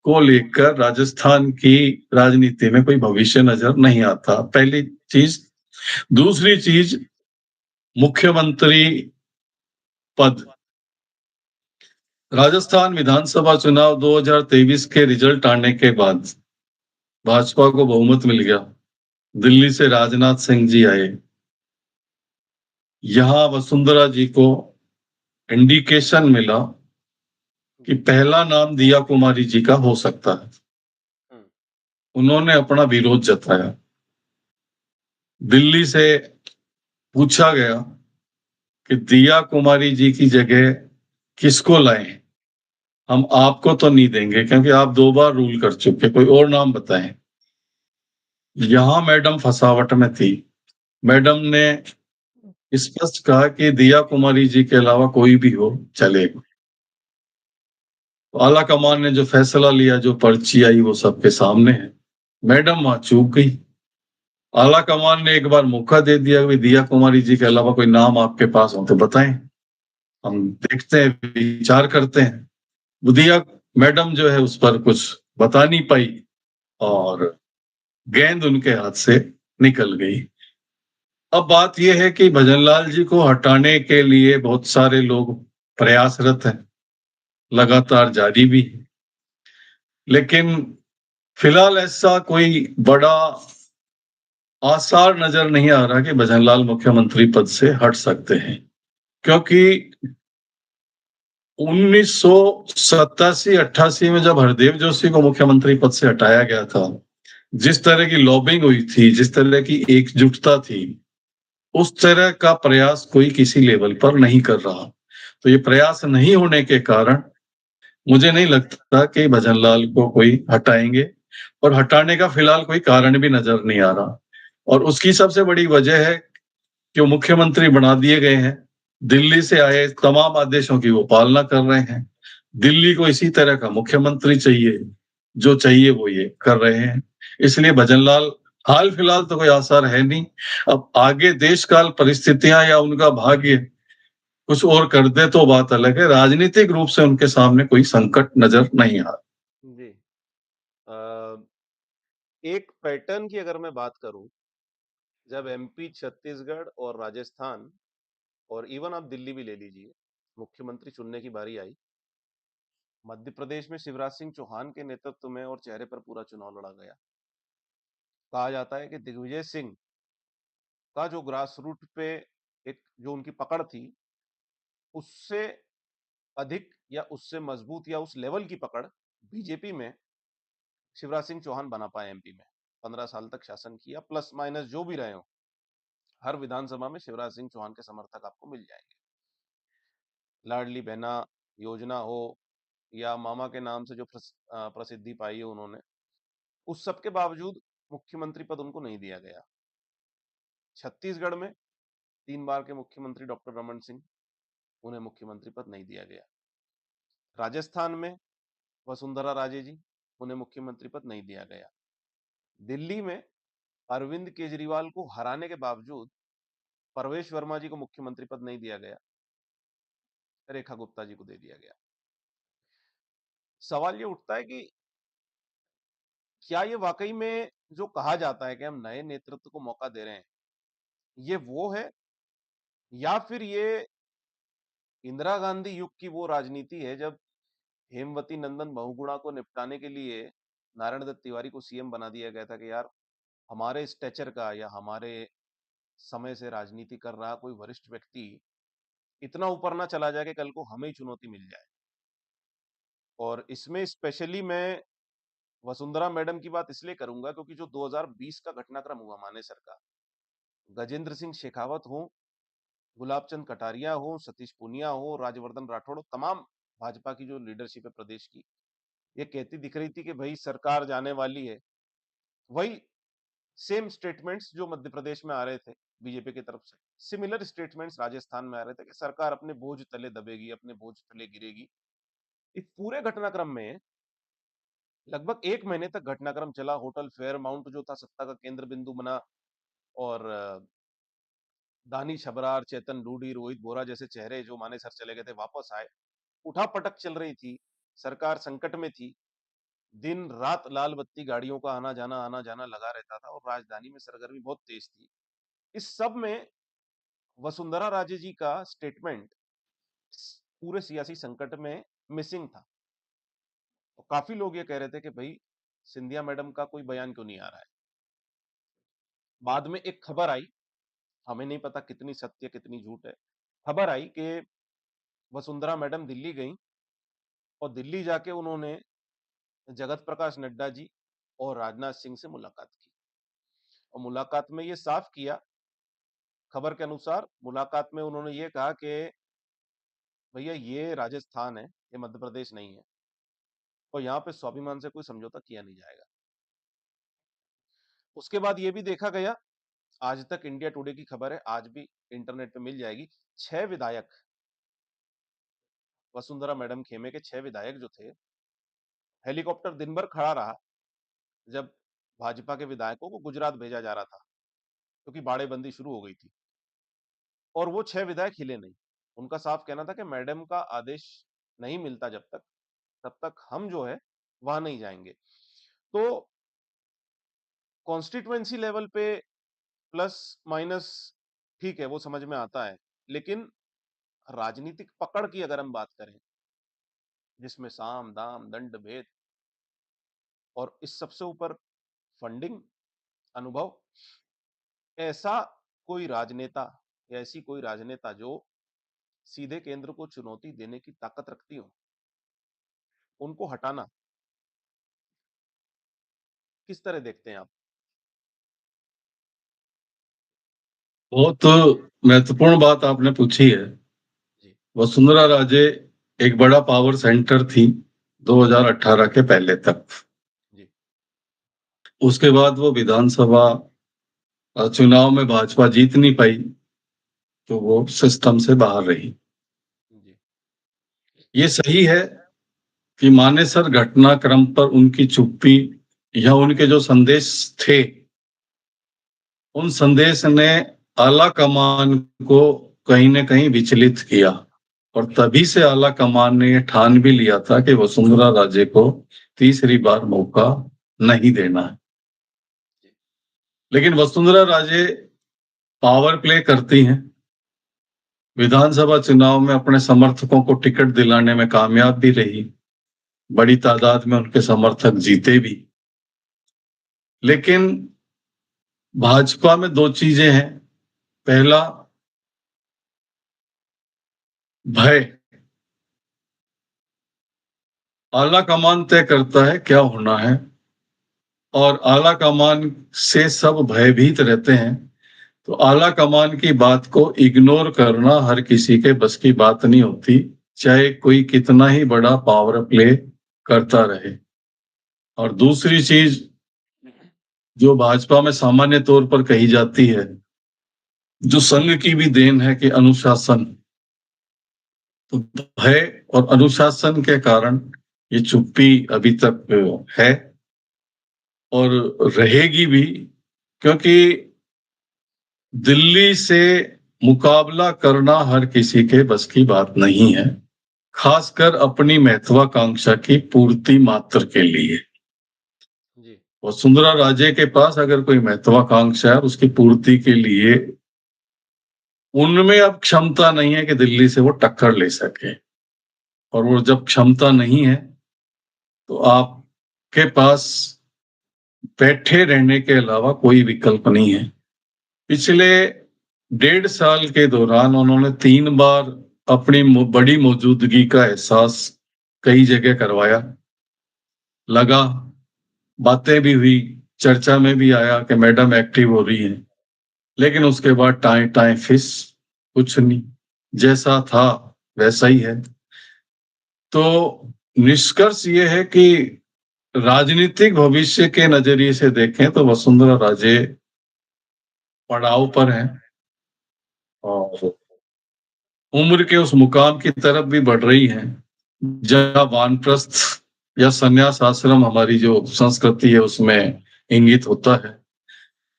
को लेकर राजस्थान की राजनीति में कोई भविष्य नजर नहीं आता, पहली चीज। दूसरी चीज, मुख्यमंत्री पद। राजस्थान विधानसभा चुनाव 2023 के रिजल्ट आने के बाद भाजपा को बहुमत मिल गया। दिल्ली से राजनाथ सिंह जी आए। यहां वसुंधरा जी को इंडिकेशन मिला कि पहला नाम दिया कुमारी जी का हो सकता है। हम्म। उन्होंने अपना विरोध जताया। दिल्ली से पूछा गया कि दिया कुमारी जी की जगह किसको लाएं? हम आपको तो नहीं देंगे क्योंकि आप 2 बार रूल कर चुके, कोई और नाम बताएं। यहां मैडम फसावट में थी। मैडम ने स्पष्ट कहा कि दिया कुमारी जी के अलावा कोई भी हो चलेगा। तो आला कमान ने जो फैसला लिया, जो पर्ची आई, वो सबके सामने है। मैडम वहां चूक गई। आला कमान ने एक बार मौका दे दिया कि दिया कुमारी जी के अलावा कोई नाम आपके पास हो तो बताएं, हम देखते हैं, विचार करते हैं। वो दिया मैडम जो है उस पर कुछ बता नहीं पाई और गेंद उनके हाथ से निकल गई। अब बात यह है कि भजनलाल जी को हटाने के लिए बहुत सारे लोग प्रयासरत हैं, लगातार जारी भी है। लेकिन फिलहाल ऐसा कोई बड़ा आसार नजर नहीं आ रहा कि भजनलाल मुख्यमंत्री पद से हट सकते हैं, क्योंकि 1987-88 में जब हरदेव जोशी को मुख्यमंत्री पद से हटाया गया था, जिस तरह की लॉबिंग हुई थी, जिस तरह की एकजुटता थी, उस तरह का प्रयास कोई किसी लेवल पर नहीं कर रहा। तो ये प्रयास नहीं होने के कारण मुझे नहीं लगता कि भजनलाल को कोई हटाएंगे, और हटाने का फिलहाल कोई कारण भी नजर नहीं आ रहा। और उसकी सबसे बड़ी वजह है कि वो मुख्यमंत्री बना दिए गए हैं, दिल्ली से आए तमाम आदेशों की वो पालना कर रहे हैं। दिल्ली को इसी तरह का मुख्यमंत्री चाहिए, जो चाहिए वो ये कर रहे हैं। इसलिए भजनलाल हाल फिलहाल तो कोई आसार है नहीं। अब आगे देश काल परिस्थितियां या उनका भाग्य कुछ और कर दे तो बात अलग है। राजनीतिक रूप से उनके सामने कोई संकट नजर नहीं आ रहा। जी। एक पैटर्न की अगर मैं बात करूं, जब एमपी, छत्तीसगढ़ और राजस्थान और इवन आप दिल्ली भी ले लीजिए, मुख्यमंत्री चुनने की बारी आई, मध्य प्रदेश में शिवराज सिंह चौहान के नेतृत्व में और चेहरे पर पूरा चुनाव लड़ा गया। कहा जाता है कि दिग्विजय सिंह का जो ग्रास रूट पे एक जो उनकी पकड़ थी, उससे अधिक या उससे मजबूत या उस लेवल की पकड़ बीजेपी में शिवराज सिंह चौहान बना पाए। एमपी में 15 साल तक शासन किया, प्लस माइनस जो भी रहे हो, हर विधानसभा में शिवराज सिंह चौहान के समर्थक आपको मिल जाएंगे। लाडली बहना योजना हो या मामा के नाम से जो प्रसिद्धि पाई है उन्होंने, उस सब के बावजूद मुख्यमंत्री पद उनको नहीं दिया गया। छत्तीसगढ़ में 3 बार के मुख्यमंत्री डॉक्टर रमन सिंह, उन्हें मुख्यमंत्री पद नहीं दिया गया। राजस्थान में वसुंधरा राजे जी, उन्हें मुख्यमंत्री पद नहीं दिया गया। दिल्ली में अरविंद केजरीवाल को हराने के बावजूद परवेश वर्मा जी को मुख्यमंत्री पद नहीं दिया गया, रेखा गुप्ता जी को दे दिया गया। सवाल ये उठता है कि क्या ये वाकई में जो कहा जाता है कि हम नए नेतृत्व को मौका दे रहे हैं, ये वो है, या फिर ये इंदिरा गांधी युग की वो राजनीति है जब हेमवती नंदन बहुगुणा को निपटाने के लिए नारायण दत्त तिवारी को सीएम बना दिया गया था कि यार हमारे स्टेचर का या हमारे समय से राजनीति कर रहा कोई वरिष्ठ व्यक्ति इतना ऊपर ना चला जाए कि कल को हमें ही चुनौती मिल जाए। और इसमें स्पेशली मैं वसुंधरा मैडम की बात इसलिए करूंगा क्योंकि जो 2020 का घटनाक्रम हुआ मानेसर का, गजेंद्र सिंह शेखावत हो, गुलाब चंद कटारिया हो, सतीश पूनिया हो, राजवर्धन राठौड़ हो, तमाम भाजपा की जो लीडरशिप है प्रदेश की, ये कहती दिख रही थी कि भाई सरकार जाने वाली है। वही सेम स्टेटमेंट्स जो मध्य प्रदेश में आ रहे थे बीजेपी की तरफ से, सिमिलर स्टेटमेंट्स राजस्थान में आ रहे थे कि सरकार अपने बोझ तले दबेगी, अपने बोझ तले गिरेगी। इस पूरे घटनाक्रम में लगभग 1 महीने तक घटनाक्रम चला। होटल फेयरमाउंट जो था सत्ता का केंद्र बिंदु बना, और दानी छबरार, चेतन लूडी, रोहित बोरा जैसे चेहरे जो माने सर चले गए थे वापस आए। उठापटक चल रही थी, सरकार संकट में थी, दिन रात लाल बत्ती गाड़ियों का आना जाना लगा रहता था, और राजधानी में सरगर्मी बहुत तेज थी। इस सब में वसुंधरा राजे जी का स्टेटमेंट पूरे सियासी संकट में मिसिंग था। तो काफी लोग ये कह रहे थे कि भाई सिंधिया मैडम का कोई बयान क्यों नहीं आ रहा है। बाद में एक खबर आई, हमें नहीं पता कितनी सत्य कितनी झूठ है, खबर आई कि वसुंधरा मैडम दिल्ली गई, और दिल्ली जाके उन्होंने जगत प्रकाश नड्डा जी और राजनाथ सिंह से मुलाकात की। और मुलाकात में ये साफ किया, खबर के अनुसार मुलाकात में उन्होंने ये कहा कि भैया ये राजस्थान है, ये मध्य प्रदेश नहीं है, और यहाँ पे स्वाभिमान से कोई समझौता किया नहीं जाएगा। उसके बाद ये भी देखा गया, आज तक इंडिया टुडे की खबर है, आज भी इंटरनेट पे मिल जाएगी, 6 विधायक, वसुंधरा मैडम खेमे के 6 विधायक जो थे, हेलीकॉप्टर दिन भर खड़ा रहा जब भाजपा के विधायकों को गुजरात भेजा जा रहा था, क्योंकि बाड़ेबंदी शुरू हो गई थी, और वो 6 विधायक हिले नहीं। उनका साफ कहना था कि मैडम का आदेश नहीं मिलता जब तक, तब तक हम जो है वहां नहीं जाएंगे। तो कॉन्स्टिट्युएंसी लेवल पे प्लस माइनस ठीक है, वो समझ में आता है, लेकिन राजनीतिक पकड़ की अगर हम बात करें, जिसमें साम दाम दंड भेद और इस सबसे ऊपर फंडिंग, अनुभव, ऐसा कोई राजनेता या ऐसी कोई राजनेता जो सीधे केंद्र को चुनौती देने की ताकत रखती हो, उनको हटाना किस तरह देखते हैं आप? बहुत महत्वपूर्ण बात आपने पूछी है। जी। वसुंधरा राजे एक बड़ा पावर सेंटर थी 2018 के पहले तक। जी। उसके बाद वो विधानसभा चुनाव में भाजपा जीत नहीं पाई, तो वो सिस्टम से बाहर रही। जी। ये सही है कि मानेसर घटनाक्रम पर उनकी चुप्पी या उनके जो संदेश थे, उन संदेश ने आला कमान को कहीं न कहीं विचलित किया, और तभी से आला कमान ने यह ठान भी लिया था कि वसुंधरा राजे को तीसरी बार मौका नहीं देना है। लेकिन वसुंधरा राजे पावर प्ले करती हैं, विधानसभा चुनाव में अपने समर्थकों को टिकट दिलाने में कामयाब भी रही, बड़ी तादाद में उनके समर्थक जीते भी। लेकिन भाजपा में दो चीजें हैं। पहला, भय। आला कमान तय करता है क्या होना है, और आला कमान से सब भयभीत रहते हैं। तो आला कमान की बात को इग्नोर करना हर किसी के बस की बात नहीं होती, चाहे कोई कितना ही बड़ा पावर प्ले करता रहे। और दूसरी चीज जो भाजपा में सामान्य तौर पर कही जाती है, जो संघ की भी देन है, कि अनुशासन। तो भय और अनुशासन के कारण ये चुप्पी अभी तक है और रहेगी भी, क्योंकि दिल्ली से मुकाबला करना हर किसी के बस की बात नहीं है, खासकर अपनी महत्वाकांक्षा की पूर्ति मात्र के लिए। जी। वसुंधरा राजे के पास अगर कोई महत्वाकांक्षा है उसकी पूर्ति के लिए, उनमें अब क्षमता नहीं है कि दिल्ली से वो टक्कर ले सके। और वो जब क्षमता नहीं है तो आपके पास बैठे रहने के अलावा कोई विकल्प नहीं है। पिछले 1.5 साल के दौरान उन्होंने 3 बार अपनी बड़ी मौजूदगी का एहसास कई जगह करवाया, लगा, बातें भी हुई, चर्चा में भी आया कि मैडम एक्टिव हो रही हैं, लेकिन उसके बाद टाएं टाएं फिस। कुछ नहीं, जैसा था वैसा ही है। तो निष्कर्ष ये है कि राजनीतिक भविष्य के नजरिए से देखें तो वसुंधरा राजे पड़ाव पर हैं और उम्र के उस मुकाम की तरफ भी बढ़ रही हैं जहाँ वानप्रस्थ या संन्यास आश्रम हमारी जो संस्कृति है उसमें इंगित होता है।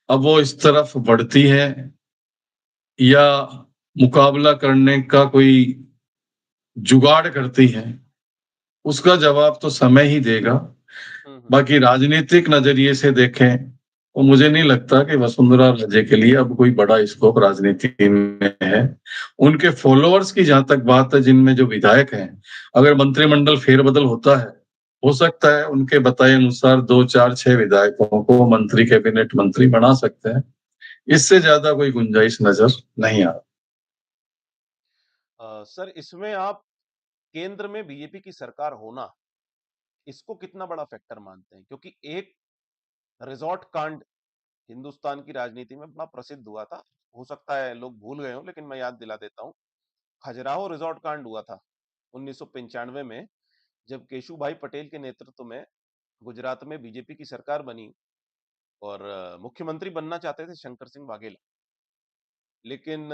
अब वो इस तरफ बढ़ती है या मुकाबला करने का कोई जुगाड़ करती है, उसका जवाब तो समय ही देगा। हम्म। बाकी राजनीतिक नजरिए से देखें तो मुझे नहीं लगता कि वसुंधरा राजे के लिए अब कोई बड़ा स्कोप राजनीति में है। उनके फॉलोअर्स की जहां तक बात है, जिनमें जो विधायक हैं, अगर मंत्रिमंडल फेरबदल होता है, हो सकता है उनके बताए अनुसार 2 4 6 विधायकों को मंत्री, कैबिनेट मंत्री बना सकते हैं। इससे ज्यादा कोई गुंजाइश नजर नहीं आ। सर, इसमें आप केंद्र में बीजेपी की सरकार होना, इसको कितना बड़ा फैक्टर मानते हैं? क्योंकि एक रिजॉर्ट कांड हिंदुस्तान की राजनीति में बड़ा प्रसिद्ध हुआ था। हो सकता है लोग भूल गए हों, लेकिन मैं याद दिला देता हूँ। खजुराहो रिजॉर्ट कांड हुआ था 1995 में, जब केशुभाई पटेल के नेतृत्व में गुजरात में बीजेपी की सरकार बनी और मुख्यमंत्री बनना चाहते थे शंकर सिंह वाघेला। लेकिन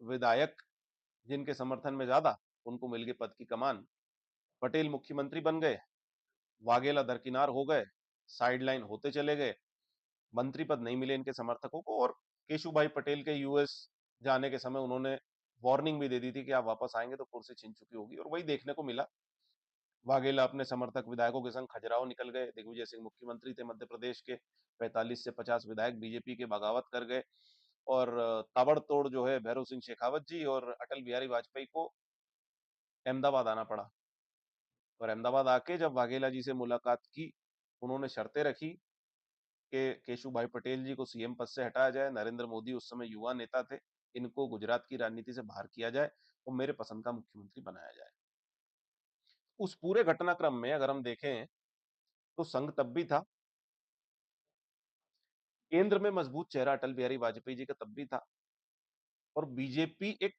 विधायक जिनके समर्थन में ज्यादा, उनको मिल गई पद की कमान। पटेल मुख्यमंत्री बन गए, वाघेला दरकिनार हो गए, साइडलाइन होते चले गए। मंत्री पद नहीं मिले इनके समर्थकों को, और केशुभाई पटेल के यूएस जाने के समय उन्होंने वार्निंग भी दे दी थी कि आप वापस आएंगे तो कुर्सी छिन चुकी होगी, और वही देखने को मिला। वाघेला अपने समर्थक विधायकों के संग खजुराहो निकल गए। दिग्विजय सिंह मुख्यमंत्री थे मध्य प्रदेश के, 45 से 50 विधायक बीजेपी के बगावत कर गए, और ताबड़तोड़ जो है भैरव सिंह शेखावत जी और अटल बिहारी वाजपेयी को अहमदाबाद आना पड़ा। और अहमदाबाद आके जब वाघेला जी से मुलाकात की, उन्होंने शर्तें रखी कि केशुभाई पटेल जी को सीएम पद से हटाया जाए, नरेंद्र मोदी उस समय युवा नेता थे, इनको गुजरात की राजनीति से बाहर किया जाए और मेरे पसंद का मुख्यमंत्री बनाया जाए। उस पूरे घटनाक्रम में अगर हम देखें तो संघ तब भी था, केंद्र में मजबूत चेहरा अटल बिहारी वाजपेयी जी का तब भी था, और बीजेपी एक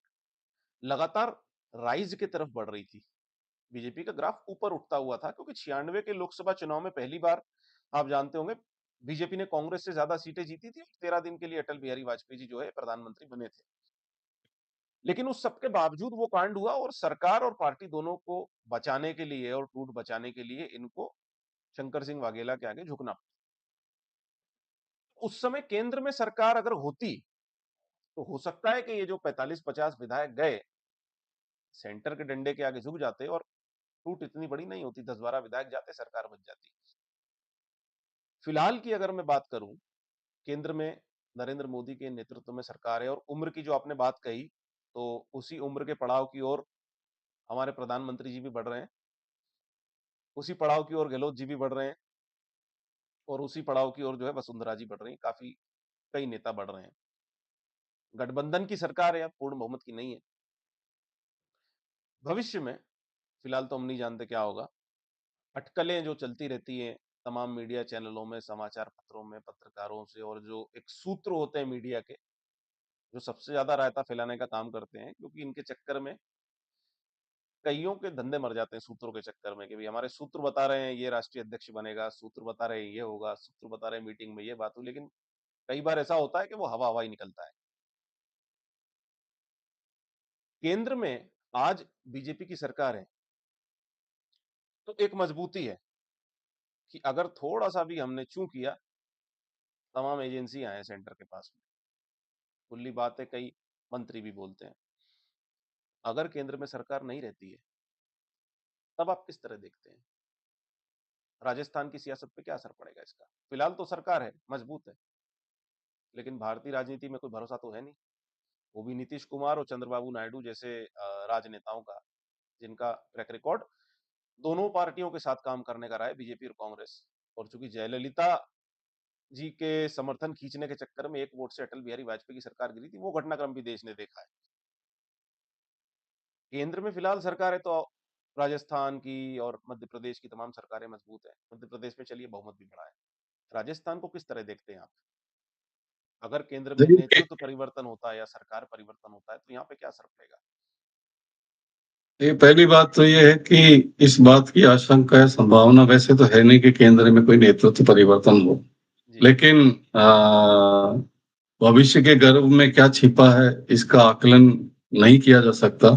लगातार राइज की तरफ बढ़ रही थी। बीजेपी का ग्राफ ऊपर उठता हुआ था, क्योंकि 96 के लोकसभा चुनाव में पहली बार, आप जानते होंगे, बीजेपी ने कांग्रेस से ज्यादा सीटें जीती थी, 13 दिन के लिए अटल बिहारी वाजपेयी जी जो है प्रधानमंत्री बने थे। लेकिन उस सबके बावजूद वो कांड हुआ, और सरकार और पार्टी दोनों को बचाने के लिए और टूट बचाने के लिए इनको शंकर सिंह वाघेला के आगे झुकना पड़ा। उस समय केंद्र में सरकार अगर होती तो हो सकता है कि ये जो 45-50 विधायक गए, सेंटर के डंडे के आगे झुक जाते और टूट इतनी बड़ी नहीं होती, 10-12 विधायक जाते, सरकार बच जाती। फिलहाल की अगर मैं बात करूं, केंद्र में नरेंद्र मोदी के नेतृत्व में सरकार है, और उम्र की जो आपने बात कही, तो उसी उम्र के पड़ाव की ओर हमारे प्रधानमंत्री जी भी बढ़ रहे हैं, उसी पड़ाव की ओर गहलोत जी भी बढ़ रहे हैं, और उसी पड़ाव की ओर जो है वसुंधरा जी बढ़ रही हैं। काफी कई नेता बढ़ रहे हैं। गठबंधन की सरकार है, अब पूर्ण बहुमत की नहीं है। भविष्य में फिलहाल तो हम नहीं जानते क्या होगा। अटकलें जो चलती रहती हैं तमाम मीडिया चैनलों में, समाचार पत्रों में, पत्रकारों से, और जो एक सूत्र होते हैं मीडिया के, जो सबसे ज्यादा रायता फैलाने का काम करते हैं, क्योंकि इनके चक्कर में कईयों के धंधे मर जाते हैं सूत्रों के चक्कर में, कि भाई हमारे सूत्र बता रहे हैं ये राष्ट्रीय अध्यक्ष बनेगा, सूत्र बता रहे हैं ये होगा, सूत्र बता रहे हैं मीटिंग में ये बात हुई, लेकिन कई बार ऐसा होता है कि वो हवा हवा ही निकलता है। केंद्र में आज बीजेपी की सरकार है, तो एक मजबूती है कि अगर थोड़ा सा भी हमने चूं किया, तमाम एजेंसी आए सेंटर के पास में। खुली बात है, कई मंत्री भी बोलते हैं। अगर केंद्र में सरकार नहीं रहती है, तब आप किस तरह देखते हैं राजस्थान की सियासत पे क्या असर पड़ेगा इसका? फिलहाल तो सरकार है, मजबूत है, लेकिन भारतीय राजनीति में कोई भरोसा तो है नहीं। वो भी नीतीश कुमार और चंद्रबाबू नायडू जैसे राजनेताओं का, जिनका ट्रैक रिकॉर्ड दोनों पार्टियों के साथ काम करने का रहा है, बीजेपी और कांग्रेस। और चूंकि जयललिता जी के समर्थन खींचने के चक्कर में एक वोट से अटल बिहारी वाजपेयी की सरकार गिरी थी, वो घटनाक्रम भी देश ने देखा है। केंद्र में फिलहाल सरकार है, तो राजस्थान की और मध्य प्रदेश की तमाम सरकारें मजबूत है। मध्य प्रदेश में चलिए बहुमत भी बढ़ा है। राजस्थान को किस तरह देखते हैं आप? अगर केंद्र में देखिए, नेतृत्व परिवर्तन होता है या सरकार परिवर्तन होता है तो यहाँ पे क्या असर पड़ेगा? ये पहली बात तो ये है कि इस बात की आशंका है, संभावना वैसे तो है नहीं कि केंद्र में कोई नेतृत्व परिवर्तन हो, जी। लेकिन भविष्य के गर्भ में क्या छिपा है इसका आकलन नहीं किया जा सकता।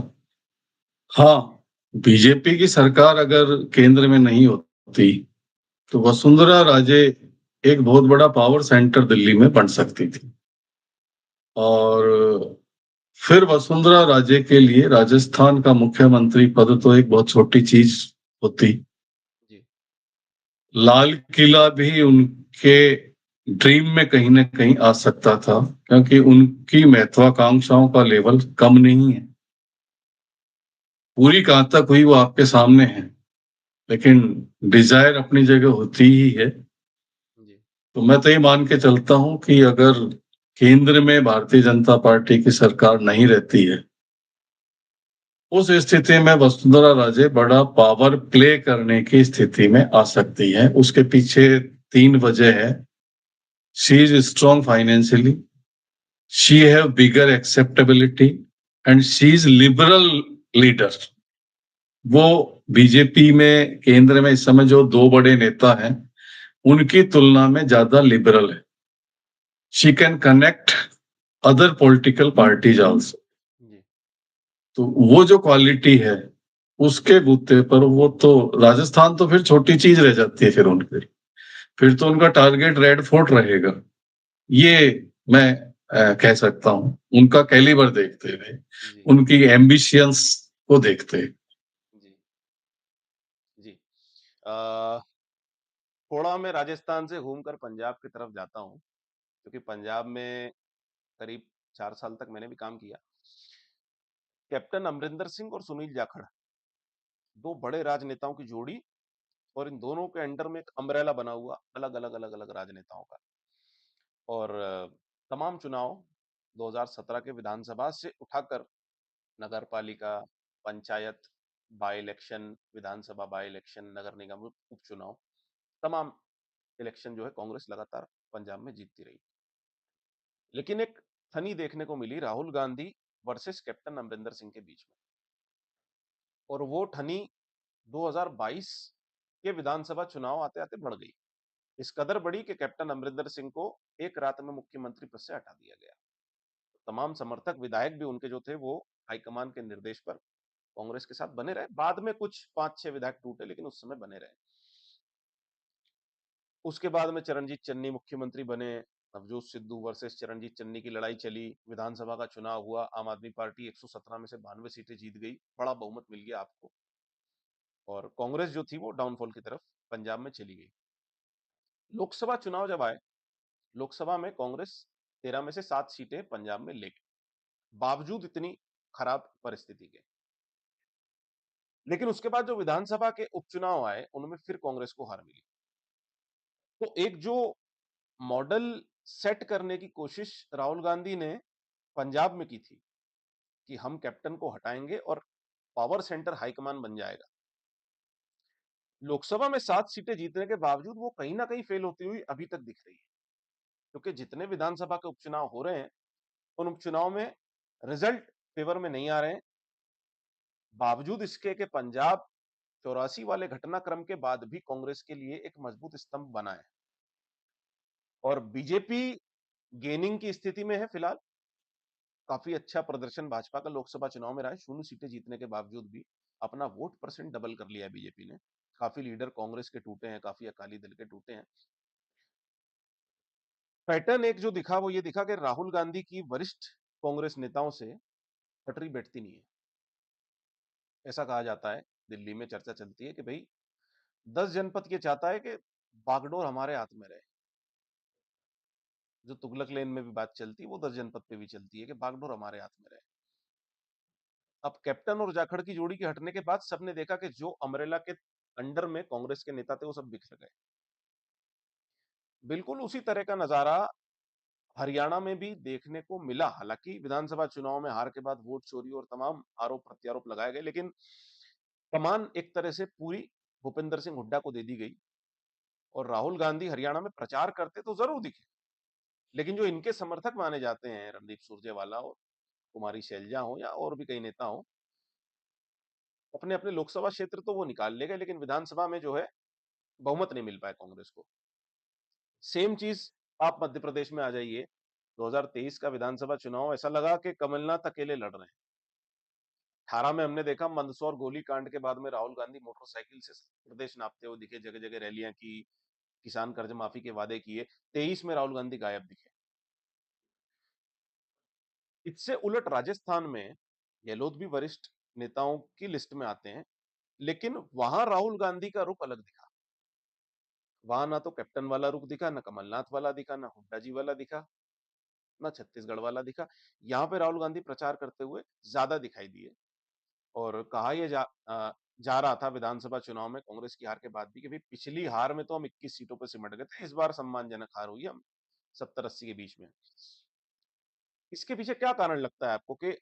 हाँ, बीजेपी की सरकार अगर केंद्र में नहीं होती तो वसुंधरा राजे एक बहुत बड़ा पावर सेंटर दिल्ली में बन सकती थी, और फिर वसुंधरा राजे के लिए राजस्थान का मुख्यमंत्री पद तो एक बहुत छोटी चीज होती। जी। लाल किला भी उनके ड्रीम में कहीं ना कहीं आ सकता था, क्योंकि उनकी महत्वाकांक्षाओं का लेवल कम नहीं है। पूरी कहां तक हुई वो आपके सामने है, लेकिन डिजायर अपनी जगह होती ही है। जी। तो मैं तो ये मान के चलता हूं कि अगर केंद्र में भारतीय जनता पार्टी की सरकार नहीं रहती है, उस स्थिति में वसुंधरा राजे बड़ा पावर प्ले करने की स्थिति में आ सकती है। उसके पीछे तीन वजह है। She is strong financially, she have bigger acceptability, and she is liberal leader. वो बीजेपी में केंद्र में इस समय जो दो बड़े नेता हैं उनकी तुलना में ज्यादा लिबरल है। She can connect other political parties also. जी। तो वो जो क्वालिटी है उसके बूते पर वो तो, राजस्थान तो फिर छोटी चीज रह जाती है फिर उनके, फिर तो उनका टारगेट रेड फोर्ट रहेगा। ये मैं कह सकता हूं, उनका कैलिबर देखते हुए, जी। उनकी एम्बिशियंस को देखते हुए। जी। जी। अ, थोड़ा मैं राजस्थान से घूमकर पंजाब की तरफ जाता हूँ, क्योंकि पंजाब में करीब 4 साल तक मैंने भी काम किया। कैप्टन अमरिंदर सिंह और सुनील जाखड़, दो बड़े राजनेताओं की जोड़ी, और इन दोनों के अंडर में एक अम्ब्रेला बना हुआ अलग अलग अलग अलग राजनेताओं का। और तमाम चुनाव 2017 के विधानसभा से उठाकर नगर पालिका, पंचायत, बाई इलेक्शन, विधानसभा बाई इलेक्शन, नगर निगम उपचुनाव, तमाम इलेक्शन जो है कांग्रेस लगातार पंजाब में जीतती रही। लेकिन एक थनी देखने को मिली राहुल गांधी वर्सेस कैप्टन अमरिंदर सिंह के बीच में, और वो ठनी 2022 के विधानसभा चुनाव आते आते बढ़ गई। इस कदर बढ़ी कि कैप्टन अमरिंदर सिंह को एक रात में मुख्यमंत्री पद से हटा दिया गया। तमाम समर्थक विधायक भी उनके जो थे वो हाईकमान के निर्देश पर कांग्रेस के साथ बने रहे। बाद में कुछ 5-6 विधायक टूटे, लेकिन उस समय बने रहे। उसके बाद में चरणजीत चन्नी मुख्यमंत्री बने। नवजोत सिद्धू वर्सेस चरणजीत चन्नी की लड़ाई चली। विधानसभा का चुनाव हुआ, आम आदमी पार्टी 117 में से 92 सीटें जीत गई, बड़ा बहुमत मिल गया आपको, और कांग्रेस जो थी वो डाउनफॉल की तरफ पंजाब में चली गई। लोकसभा चुनाव जब आए, लोकसभा में कांग्रेस 13 में से 7 सीटें पंजाब में ले गई, बावजूद इतनी खराब परिस्थिति के। लेकिन उसके बाद जो विधानसभा के उपचुनाव आए उनमें फिर कांग्रेस को हार मिली। तो एक जो मॉडल सेट करने की कोशिश राहुल गांधी ने पंजाब में की थी कि हम कैप्टन को हटाएंगे और पावर सेंटर हाईकमान बन जाएगा, लोकसभा में 7 सीटें जीतने के बावजूद वो कहीं ना कहीं फेल होती हुई अभी तक दिख रही है। क्योंकि जितने विधानसभा के उपचुनाव हो रहे हैं उन उपचुनाव में रिजल्ट फेवर में नहीं आ रहे हैं। बावजूद इसके कि पंजाब 84 वाले घटनाक्रम के बाद भी कांग्रेस के लिए एक मजबूत स्तंभ बना है, और बीजेपी गेनिंग की स्थिति में है फिलहाल। काफी अच्छा प्रदर्शन भाजपा का लोकसभा चुनाव में रहा है, 0 सीटें जीतने के बावजूद भी अपना वोट परसेंट डबल कर लिया है बीजेपी ने। काफी लीडर कांग्रेस के टूटे हैं, काफी अकाली दल के टूटे हैं। पैटर्न एक जो दिखा वो ये दिखा कि राहुल गांधी की वरिष्ठ कांग्रेस नेताओं से पटरी बैठती नहीं है। ऐसा कहा जाता है, दिल्ली में चर्चा चलती है कि भाई 10 जनपद ये चाहता है कि बागडोर हमारे हाथ में रहे। जो तुगलक लेन में भी बात चलती है वो 10 जनपद पे भी चलती है कि बागडोर हमारे हाथ में रहे। अब कैप्टन और जाखड़ की जोड़ी के हटने के बाद सबने देखा कि जो अमरेला के अंडर में कांग्रेस के नेता थे वो सब बिखर गए। बिल्कुल उसी तरह का नजारा हरियाणा में भी देखने को मिला। हालांकि विधानसभा चुनाव में हार के बाद वोट चोरी और तमाम आरोप प्रत्यारोप लगाए गए, लेकिन कमान एक तरह से पूरी भूपेंद्र सिंह हुड्डा को दे दी गई, और राहुल गांधी हरियाणा में प्रचार करते तो जरूर दिखे, लेकिन जो इनके समर्थक माने जाते हैं, रणदीप सुरजेवाला और कुमारी शैलजा हो या और भी कई नेता हो, अपने अपने लोकसभा क्षेत्र तो वो निकाल ले गए, लेकिन विधानसभा में जो है बहुमत नहीं मिल पाया कांग्रेस को। सेम चीज आप मध्य प्रदेश में आ जाइए, 2023 का विधानसभा चुनाव ऐसा लगा कि कमलनाथ अकेले लड़ रहे हैं। 18 में हमने देखा मंदसौर गोली कांड के बाद में राहुल गांधी मोटरसाइकिल से प्रदेश नापते हुए दिखे, जगह जगह रैलियां की, किसान कर्ज माफी के वादे किए। 23 में राहुल गांधी गायब दिखे। इससे उलट राजस्थान में गहलोत भी वरिष्ठ नेताओं की लिस्ट में आते हैं, लेकिन वहां राहुल गांधी का रुख अलग दिखा। वहां ना तो कैप्टन वाला रुख दिखा, ना कमलनाथ वाला दिखा, ना हुड्डा जी वाला दिखा, ना छत्तीसगढ़ वाला दिखा। यहाँ पे राहुल गांधी प्रचार करते हुए ज्यादा दिखाई दिए। और कहा यह जा रहा था विधानसभा चुनाव में कांग्रेस की हार के बाद भी कि भाई पिछली हार में तो हम 21 सीटों पर सिमट गए थे, इस बार सम्मानजनक हार हुई, हम 70-80 के बीच में। इसके पीछे क्या कारण लगता है आपको कि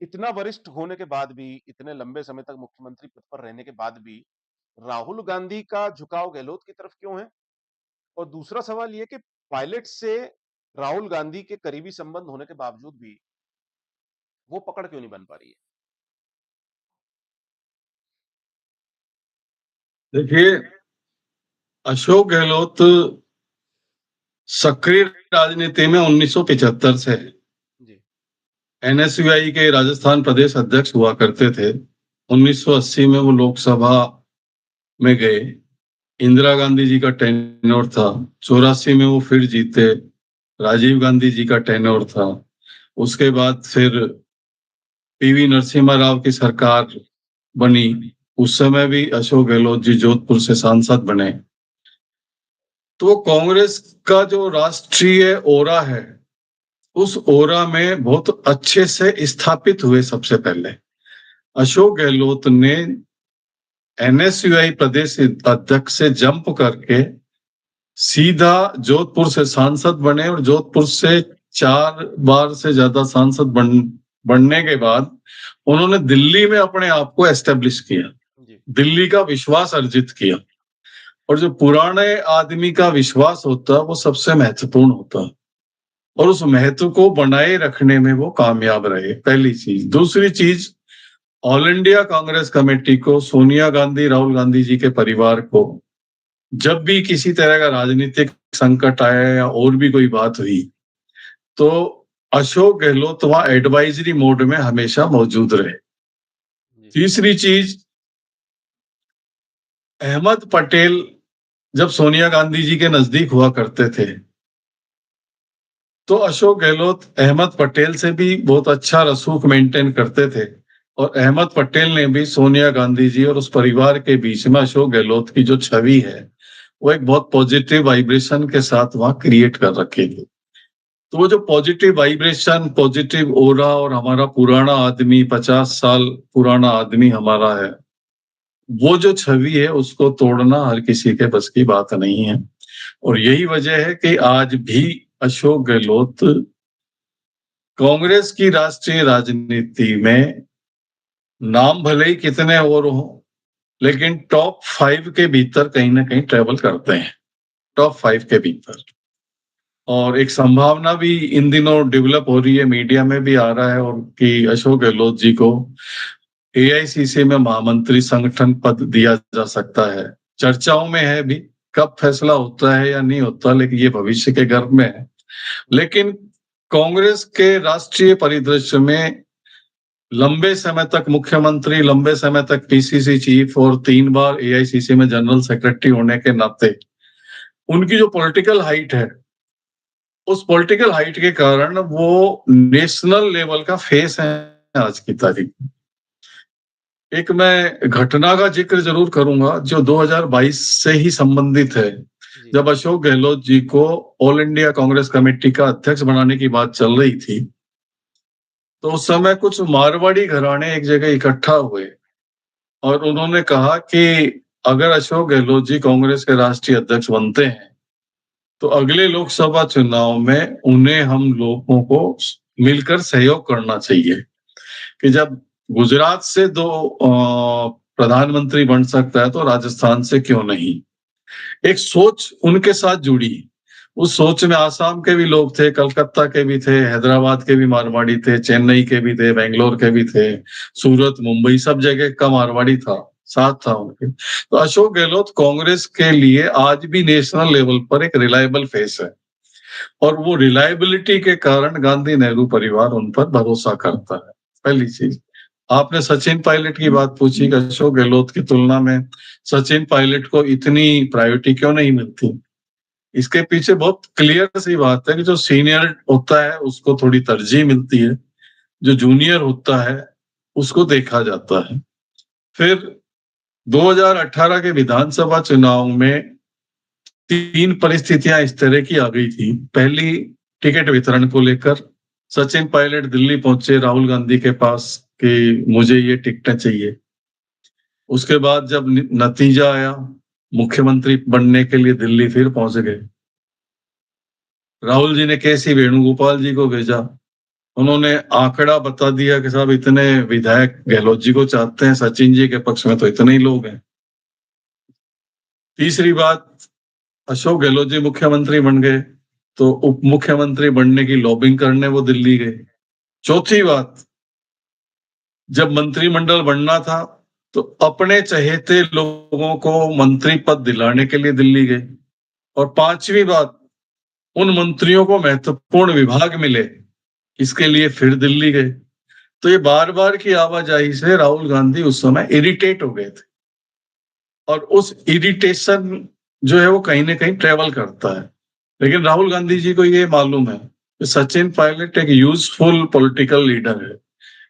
इतना वरिष्ठ होने के बाद भी, इतने लंबे समय तक मुख्यमंत्री पद पर रहने के बाद भी राहुल गांधी का झुकाव गहलोत की तरफ क्यों है? और दूसरा सवाल यह कि पायलट से राहुल गांधी के करीबी संबंध होने के बावजूद भी वो पकड़ क्यों नहीं बन पा रही है? देखिए, अशोक गहलोत सक्रिय राजनीति में 1975 से है। जी। एनएसयूआई के राजस्थान प्रदेश अध्यक्ष हुआ करते थे। 1980 में वो लोकसभा में गए। इंदिरा गांधी जी का टेन्योर था। 84 में वो फिर जीते। राजीव गांधी जी का टेन्योर था। उसके बाद फिर पीवी नरसिम्हा राव की सरकार बनी। उस समय भी अशोक गहलोत जी जोधपुर से सांसद बने। तो कांग्रेस का जो राष्ट्रीय ओरा है, उस ओरा में बहुत अच्छे से स्थापित हुए। सबसे पहले अशोक गहलोत ने एनएसयूआई प्रदेश अध्यक्ष से जंप करके सीधा जोधपुर से सांसद बने और जोधपुर से 4 बार से ज्यादा सांसद बनने के बाद उन्होंने दिल्ली में अपने आप को एस्टेब्लिश किया, दिल्ली का विश्वास अर्जित किया। और जो पुराने आदमी का विश्वास होता है वो सबसे महत्वपूर्ण होता है, और उस महत्व को बनाए रखने में वो कामयाब रहे। पहली चीज। दूसरी चीज, ऑल इंडिया कांग्रेस कमेटी को, सोनिया गांधी, राहुल गांधी जी के परिवार को जब भी किसी तरह का राजनीतिक संकट आया या और भी कोई बात हुई, तो अशोक गहलोत वहां एडवाइजरी मोड में हमेशा मौजूद रहे। तीसरी चीज, अहमद पटेल जब सोनिया गांधी जी के नजदीक हुआ करते थे, तो अशोक गहलोत अहमद पटेल से भी बहुत अच्छा रसूख मेंटेन करते थे। और अहमद पटेल ने भी सोनिया गांधी जी और उस परिवार के बीच में अशोक गहलोत की जो छवि है, वो एक बहुत पॉजिटिव वाइब्रेशन के साथ वहां क्रिएट कर रखी थी। तो वो जो पॉजिटिव वाइब्रेशन, पॉजिटिव ओरा, और हमारा पुराना आदमी, 50 साल पुराना आदमी हमारा है, वो जो छवि है उसको तोड़ना हर किसी के बस की बात नहीं है। और यही वजह है कि आज भी अशोक गहलोत कांग्रेस की राष्ट्रीय राजनीति में नाम भले ही कितने और हो, लेकिन टॉप 5 के भीतर कहीं ना कहीं ट्रेवल करते हैं, टॉप 5 के भीतर। और एक संभावना भी इन दिनों डेवलप हो रही है, मीडिया में भी आ रहा है, और कि अशोक गहलोत जी को एआईसीसी में महामंत्री संगठन पद दिया जा सकता है। चर्चाओं में है भी, कब फैसला होता है या नहीं होता, लेकिन ये भविष्य के गर्भ में है। लेकिन कांग्रेस के राष्ट्रीय परिदृश्य में लंबे समय तक मुख्यमंत्री, लंबे समय तक पीसीसी चीफ और 3 बार एआईसीसी में जनरल सेक्रेटरी होने के नाते उनकी जो पॉलिटिकल हाइट है, उस पॉलिटिकल हाइट के कारण वो नेशनल लेवल का फेस है आज की तारीख में। एक मैं घटना का जिक्र जरूर करूंगा जो 2022 से ही संबंधित है। जब अशोक गहलोत जी को ऑल इंडिया कांग्रेस कमेटी का अध्यक्ष बनाने की बात चल रही थी, तो उस समय कुछ मारवाड़ी घराने एक जगह इकट्ठा हुए और उन्होंने कहा कि अगर अशोक गहलोत जी कांग्रेस के राष्ट्रीय अध्यक्ष बनते हैं, तो अगले लोकसभा चुनाव में उन्हें हम लोगों को मिलकर सहयोग करना चाहिए कि जब गुजरात से 2 प्रधानमंत्री बन सकता है तो राजस्थान से क्यों नहीं। एक सोच उनके साथ जुड़ी उस सोच में आसाम के भी लोग थे, कलकत्ता के भी थे, हैदराबाद के भी मारवाड़ी थे, चेन्नई के भी थे, बेंगलोर के भी थे, सूरत, मुंबई, सब जगह का मारवाड़ी था, साथ था उनके। तो अशोक गहलोत कांग्रेस के लिए आज भी नेशनल लेवल पर एक रिलायबल फेस है, और वो रिलायबिलिटी के कारण गांधी नेहरू परिवार उन पर भरोसा करता है। पहली चीज। आपने सचिन पायलट की बात पूछी कि अशोक गहलोत की तुलना में सचिन पायलट को इतनी प्रायोरिटी क्यों नहीं मिलती। इसके पीछे बहुत क्लियर सी बात है कि जो सीनियर होता है उसको थोड़ी तरजीह मिलती है, जो जूनियर होता है उसको देखा जाता है। फिर 2018 के विधानसभा चुनाव में तीन परिस्थितियां इस तरह की आ गई थी। पहली, टिकट वितरण को लेकर सचिन पायलट दिल्ली पहुंचे राहुल गांधी के पास कि मुझे ये टिकटें चाहिए। उसके बाद जब नतीजा आया, मुख्यमंत्री बनने के लिए दिल्ली फिर पहुंच गए। राहुल जी ने केसी वेणुगोपाल जी को भेजा, उन्होंने आंकड़ा बता दिया कि साहब इतने विधायक गहलोत जी को चाहते हैं, सचिन जी के पक्ष में तो इतने ही लोग हैं। तीसरी बात, अशोक गहलोत जी मुख्यमंत्री बन गए तो उप मुख्यमंत्री बनने की लॉबिंग करने वो दिल्ली गए। चौथी बात, जब मंत्रिमंडल बनना था तो अपने चहेते लोगों को मंत्री पद दिलाने के लिए दिल्ली गए। और पांचवी बात, उन मंत्रियों को महत्वपूर्ण विभाग मिले, इसके लिए फिर दिल्ली गए। तो ये बार बार की आवाजाही से राहुल गांधी उस समय इरिटेट हो गए थे, और उस इरिटेशन जो है वो कहीं ना कहीं ट्रेवल करता है। लेकिन राहुल गांधी जी को ये मालूम है कि सचिन पायलट एक यूजफुल पॉलिटिकल लीडर है,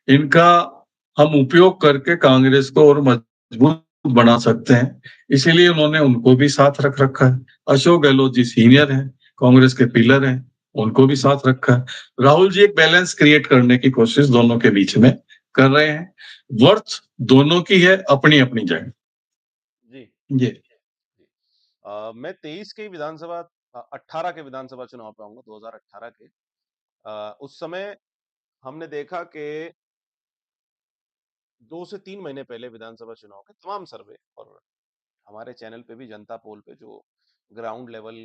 इनका हम उपयोग करके कांग्रेस को और मजबूत बना सकते हैं, इसीलिए उन्होंने उनको भी साथ रख रखा है। अशोक गहलोत जी सीनियर हैं, कांग्रेस के पिलर हैं, उनको भी साथ रखा है। राहुल जी एक बैलेंस क्रिएट करने की कोशिश दोनों के बीच में कर रहे हैं। वर्थ दोनों की है अपनी अपनी जगह। जी ये जी। मैं 23 के विधानसभा 18 के विधानसभा चुनाव पे आऊंगा, 2018 के। उस समय हमने देखा कि 2 से 3 महीने पहले विधानसभा चुनाव के तमाम सर्वे, और हमारे चैनल पे भी जनता पोल पे जो ग्राउंड लेवल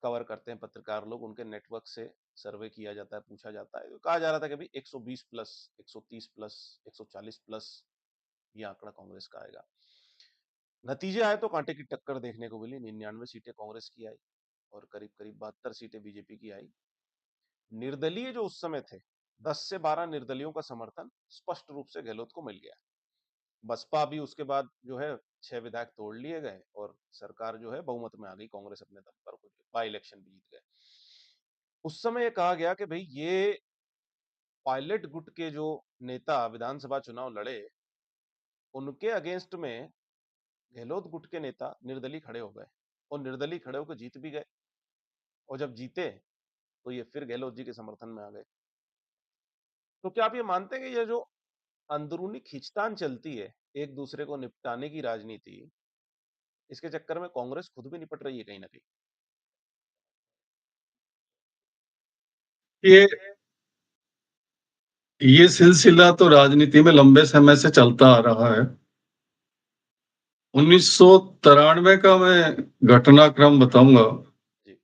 कवर करते हैं पत्रकार लोग, उनके नेटवर्क से सर्वे किया जाता है, पूछा जाता है, तो कहा जा रहा था कि भाई 120 प्लस, 130 प्लस, 140 प्लस ये आंकड़ा कांग्रेस का आएगा। नतीजे आए तो कांटे की टक्कर देखने को मिली। 99 सीटें कांग्रेस की आई और करीब करीब 72 सीटें बीजेपी की आई। निर्दलीय जो उस समय थे, 10 से 12 निर्दलियों का समर्थन स्पष्ट रूप से गहलोत को मिल गया। बसपा भी उसके बाद जो है 6 विधायक तोड़ लिए गए और सरकार जो है बहुमत में आ गई, कांग्रेस अपने दम पर बाई इलेक्शन भी जीत गए। उस समय ये कहा गया कि भाई ये पायलट गुट के जो नेता विधानसभा चुनाव लड़े, उनके अगेंस्ट में गहलोत गुट के नेता निर्दलीय खड़े हो गए, और निर्दलीय खड़े होकर जीत भी गए। और जब जीते तो ये फिर गहलोत जी के समर्थन में आ गए। तो क्या आप ये मानते हैं कि ये जो अंदरूनी खींचतान चलती है, एक दूसरे को निपटाने की राजनीति, इसके चक्कर में कांग्रेस खुद भी निपट रही है कहीं ना कहीं? ये ये सिलसिला तो राजनीति में लंबे समय से चलता आ रहा है। 1993 का मैं घटनाक्रम बताऊंगा। जी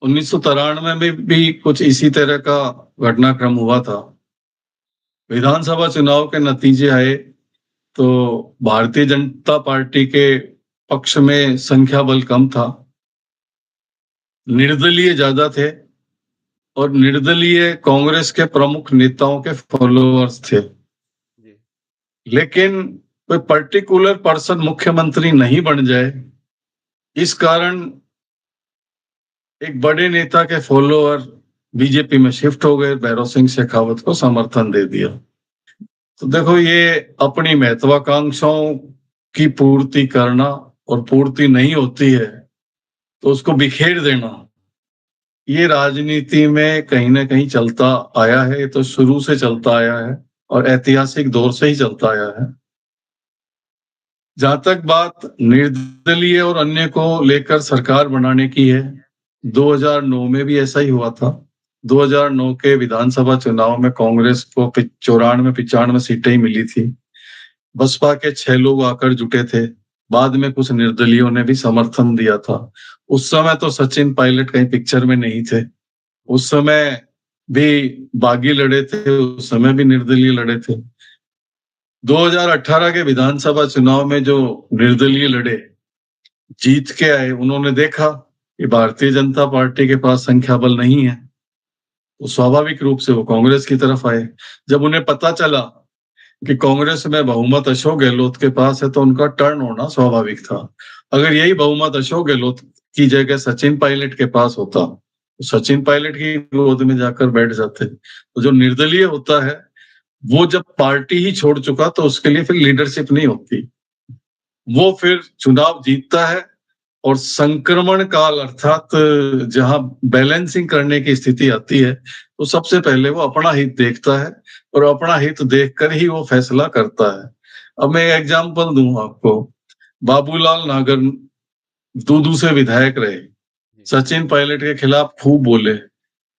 1993 में भी कुछ इसी तरह का घटनाक्रम हुआ था। विधानसभा चुनाव के नतीजे आए तो भारतीय जनता पार्टी के पक्ष में संख्या बल कम था, निर्दलीय ज्यादा थे, और निर्दलीय कांग्रेस के प्रमुख नेताओं के फॉलोअर्स थे। जी लेकिन कोई पर्टिकुलर पर्सन मुख्यमंत्री नहीं बन जाए, इस कारण एक बड़े नेता के फॉलोअर बीजेपी में शिफ्ट हो गए, भैरव सिंह शेखावत को समर्थन दे दिया। तो देखो, ये अपनी महत्वाकांक्षाओं की पूर्ति करना, और पूर्ति नहीं होती है तो उसको बिखेर देना, ये राजनीति में कहीं ना कहीं चलता आया है। ये तो शुरू से चलता आया है और ऐतिहासिक दौर से ही चलता आया है। जहां तक बात निर्दलीय और अन्य को लेकर सरकार बनाने की है, 2009 में भी ऐसा ही हुआ था। 2009 के विधानसभा चुनाव में कांग्रेस को 94-95 सीटें ही मिली थी। बसपा के 6 लोग आकर जुटे थे, बाद में कुछ निर्दलियों ने भी समर्थन दिया था। उस समय तो सचिन पायलट कहीं पिक्चर में नहीं थे। उस समय भी बागी लड़े थे, उस समय भी निर्दलीय लड़े थे। 2018 के विधानसभा चुनाव में जो निर्दलीय लड़े, जीत के आए, उन्होंने देखा कि भारतीय जनता पार्टी के पास संख्या बल नहीं है, तो स्वाभाविक रूप से वो कांग्रेस की तरफ आए। जब उन्हें पता चला कि कांग्रेस में बहुमत अशोक गहलोत के पास है, तो उनका टर्न होना स्वाभाविक था। अगर यही बहुमत अशोक गहलोत की जगह सचिन पायलट के पास होता, तो सचिन पायलट की गोद में जाकर बैठ जाते। तो जो निर्दलीय होता है, वो जब पार्टी ही छोड़ चुका तो उसके लिए फिर लीडरशिप नहीं होती। वो फिर चुनाव जीतता है और संक्रमण काल अर्थात जहां बैलेंसिंग करने की स्थिति आती है, तो सबसे पहले वो अपना हित देखता है और अपना हित देखकर ही वो फैसला करता है। अब मैं एग्जांपल दूं आपको। बाबूलाल नागर दूदू से विधायक रहे, जी। सचिन पायलट के खिलाफ खूब बोले।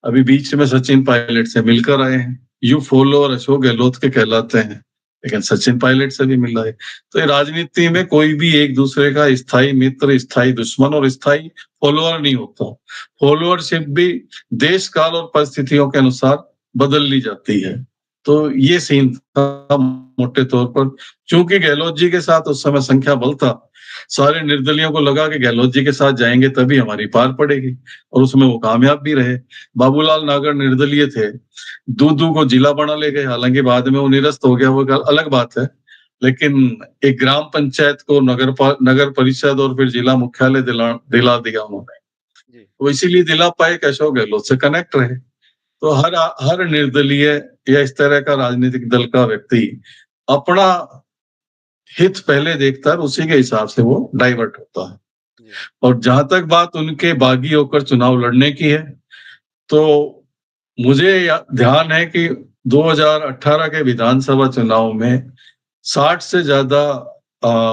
अभी बीच में सचिन पायलट से मिलकर आए हैं। यू फॉलो और अशोक गहलोत के कहलाते हैं, लेकिन सचिन पायलट से भी मिला है। तो ये राजनीति में कोई भी एक दूसरे का स्थायी मित्र, स्थायी दुश्मन और स्थायी फॉलोअर नहीं होता। फॉलोअरशिप भी देश काल और परिस्थितियों के अनुसार बदल ली जाती है। तो ये सीन था मोटे तौर पर। क्योंकि गहलोत जी के साथ उस समय संख्या बल था, सारे निर्दलियों को लगा कि गहलोत जी के साथ जाएंगे तभी हमारी पार पड़ेगी, और उसमें वो कामयाब भी रहे। बाबूलाल नागर निर्दलीय थे, दूदू को जिला बना ले गए, हालांकि बाद में वो निरस्त हो गया, वो एक अलग बात है। लेकिन एक ग्राम पंचायत को नगर परिषद और फिर जिला मुख्यालय दिला दिया उन्होंने। जी। तो इसीलिए दिला पाए कि अशोक गहलोत से कनेक्ट रहे। तो हर हर निर्दलीय या इस तरह का राजनीतिक दल का व्यक्ति अपना हित पहले देखता है, उसी के हिसाब से वो डाइवर्ट होता है। जी। और जहां तक बात उनके बागी होकर चुनाव लड़ने की है, तो मुझे ध्यान है कि 2018 के विधानसभा चुनाव में 60 से ज्यादा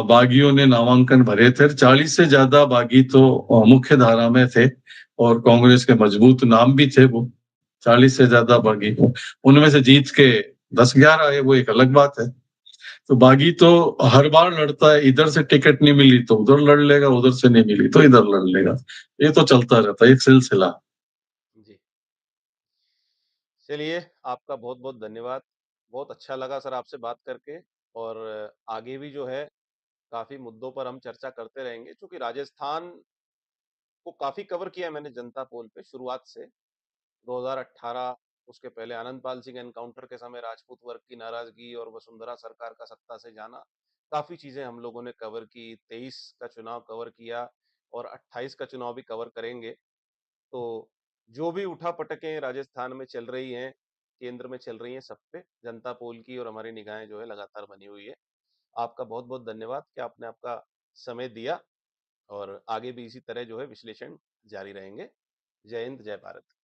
बागियों ने नामांकन भरे थे। 40 से ज्यादा बागी तो मुख्य धारा में थे और कांग्रेस के मजबूत नाम भी थे वो। 40 से ज्यादा बागी, उनमें से जीत के 10-11 आए, वो एक अलग बात है। तो बागी तो हर बार लड़ता है, इधर से टिकट नहीं मिली तो उधर लड़ लेगा, उधर से नहीं मिली तो इधर लड़ लेगा। ये तो चलता रहता है, एक सिलसिला। जी। चलिए, आपका बहुत-बहुत धन्यवाद। बहुत अच्छा लगा सर आपसे बात करके, और आगे भी जो है काफ़ी मुद्दों पर हम चर्चा करते रहेंगे, चूँकि राजस्थान को काफ़ी कवर किया है मैंने जनता पोल पे शुरुआत से। 2018, उसके पहले आनंदपाल सिंह एनकाउंटर के समय राजपूत वर्ग की नाराज़गी और वसुंधरा सरकार का सत्ता से जाना, काफ़ी चीज़ें हम लोगों ने कवर की। 23 का चुनाव कवर किया और 28 का चुनाव भी कवर करेंगे। तो जो भी उठा-पटकें राजस्थान में चल रही हैं, केंद्र में चल रही हैं, सब पे जनता पोल की और हमारी निगाहें जो है लगातार बनी हुई है। आपका बहुत-बहुत धन्यवाद कि आपने आपका समय दिया, और आगे भी इसी तरह जो है विश्लेषण जारी रहेंगे। जय हिंद, जय भारत।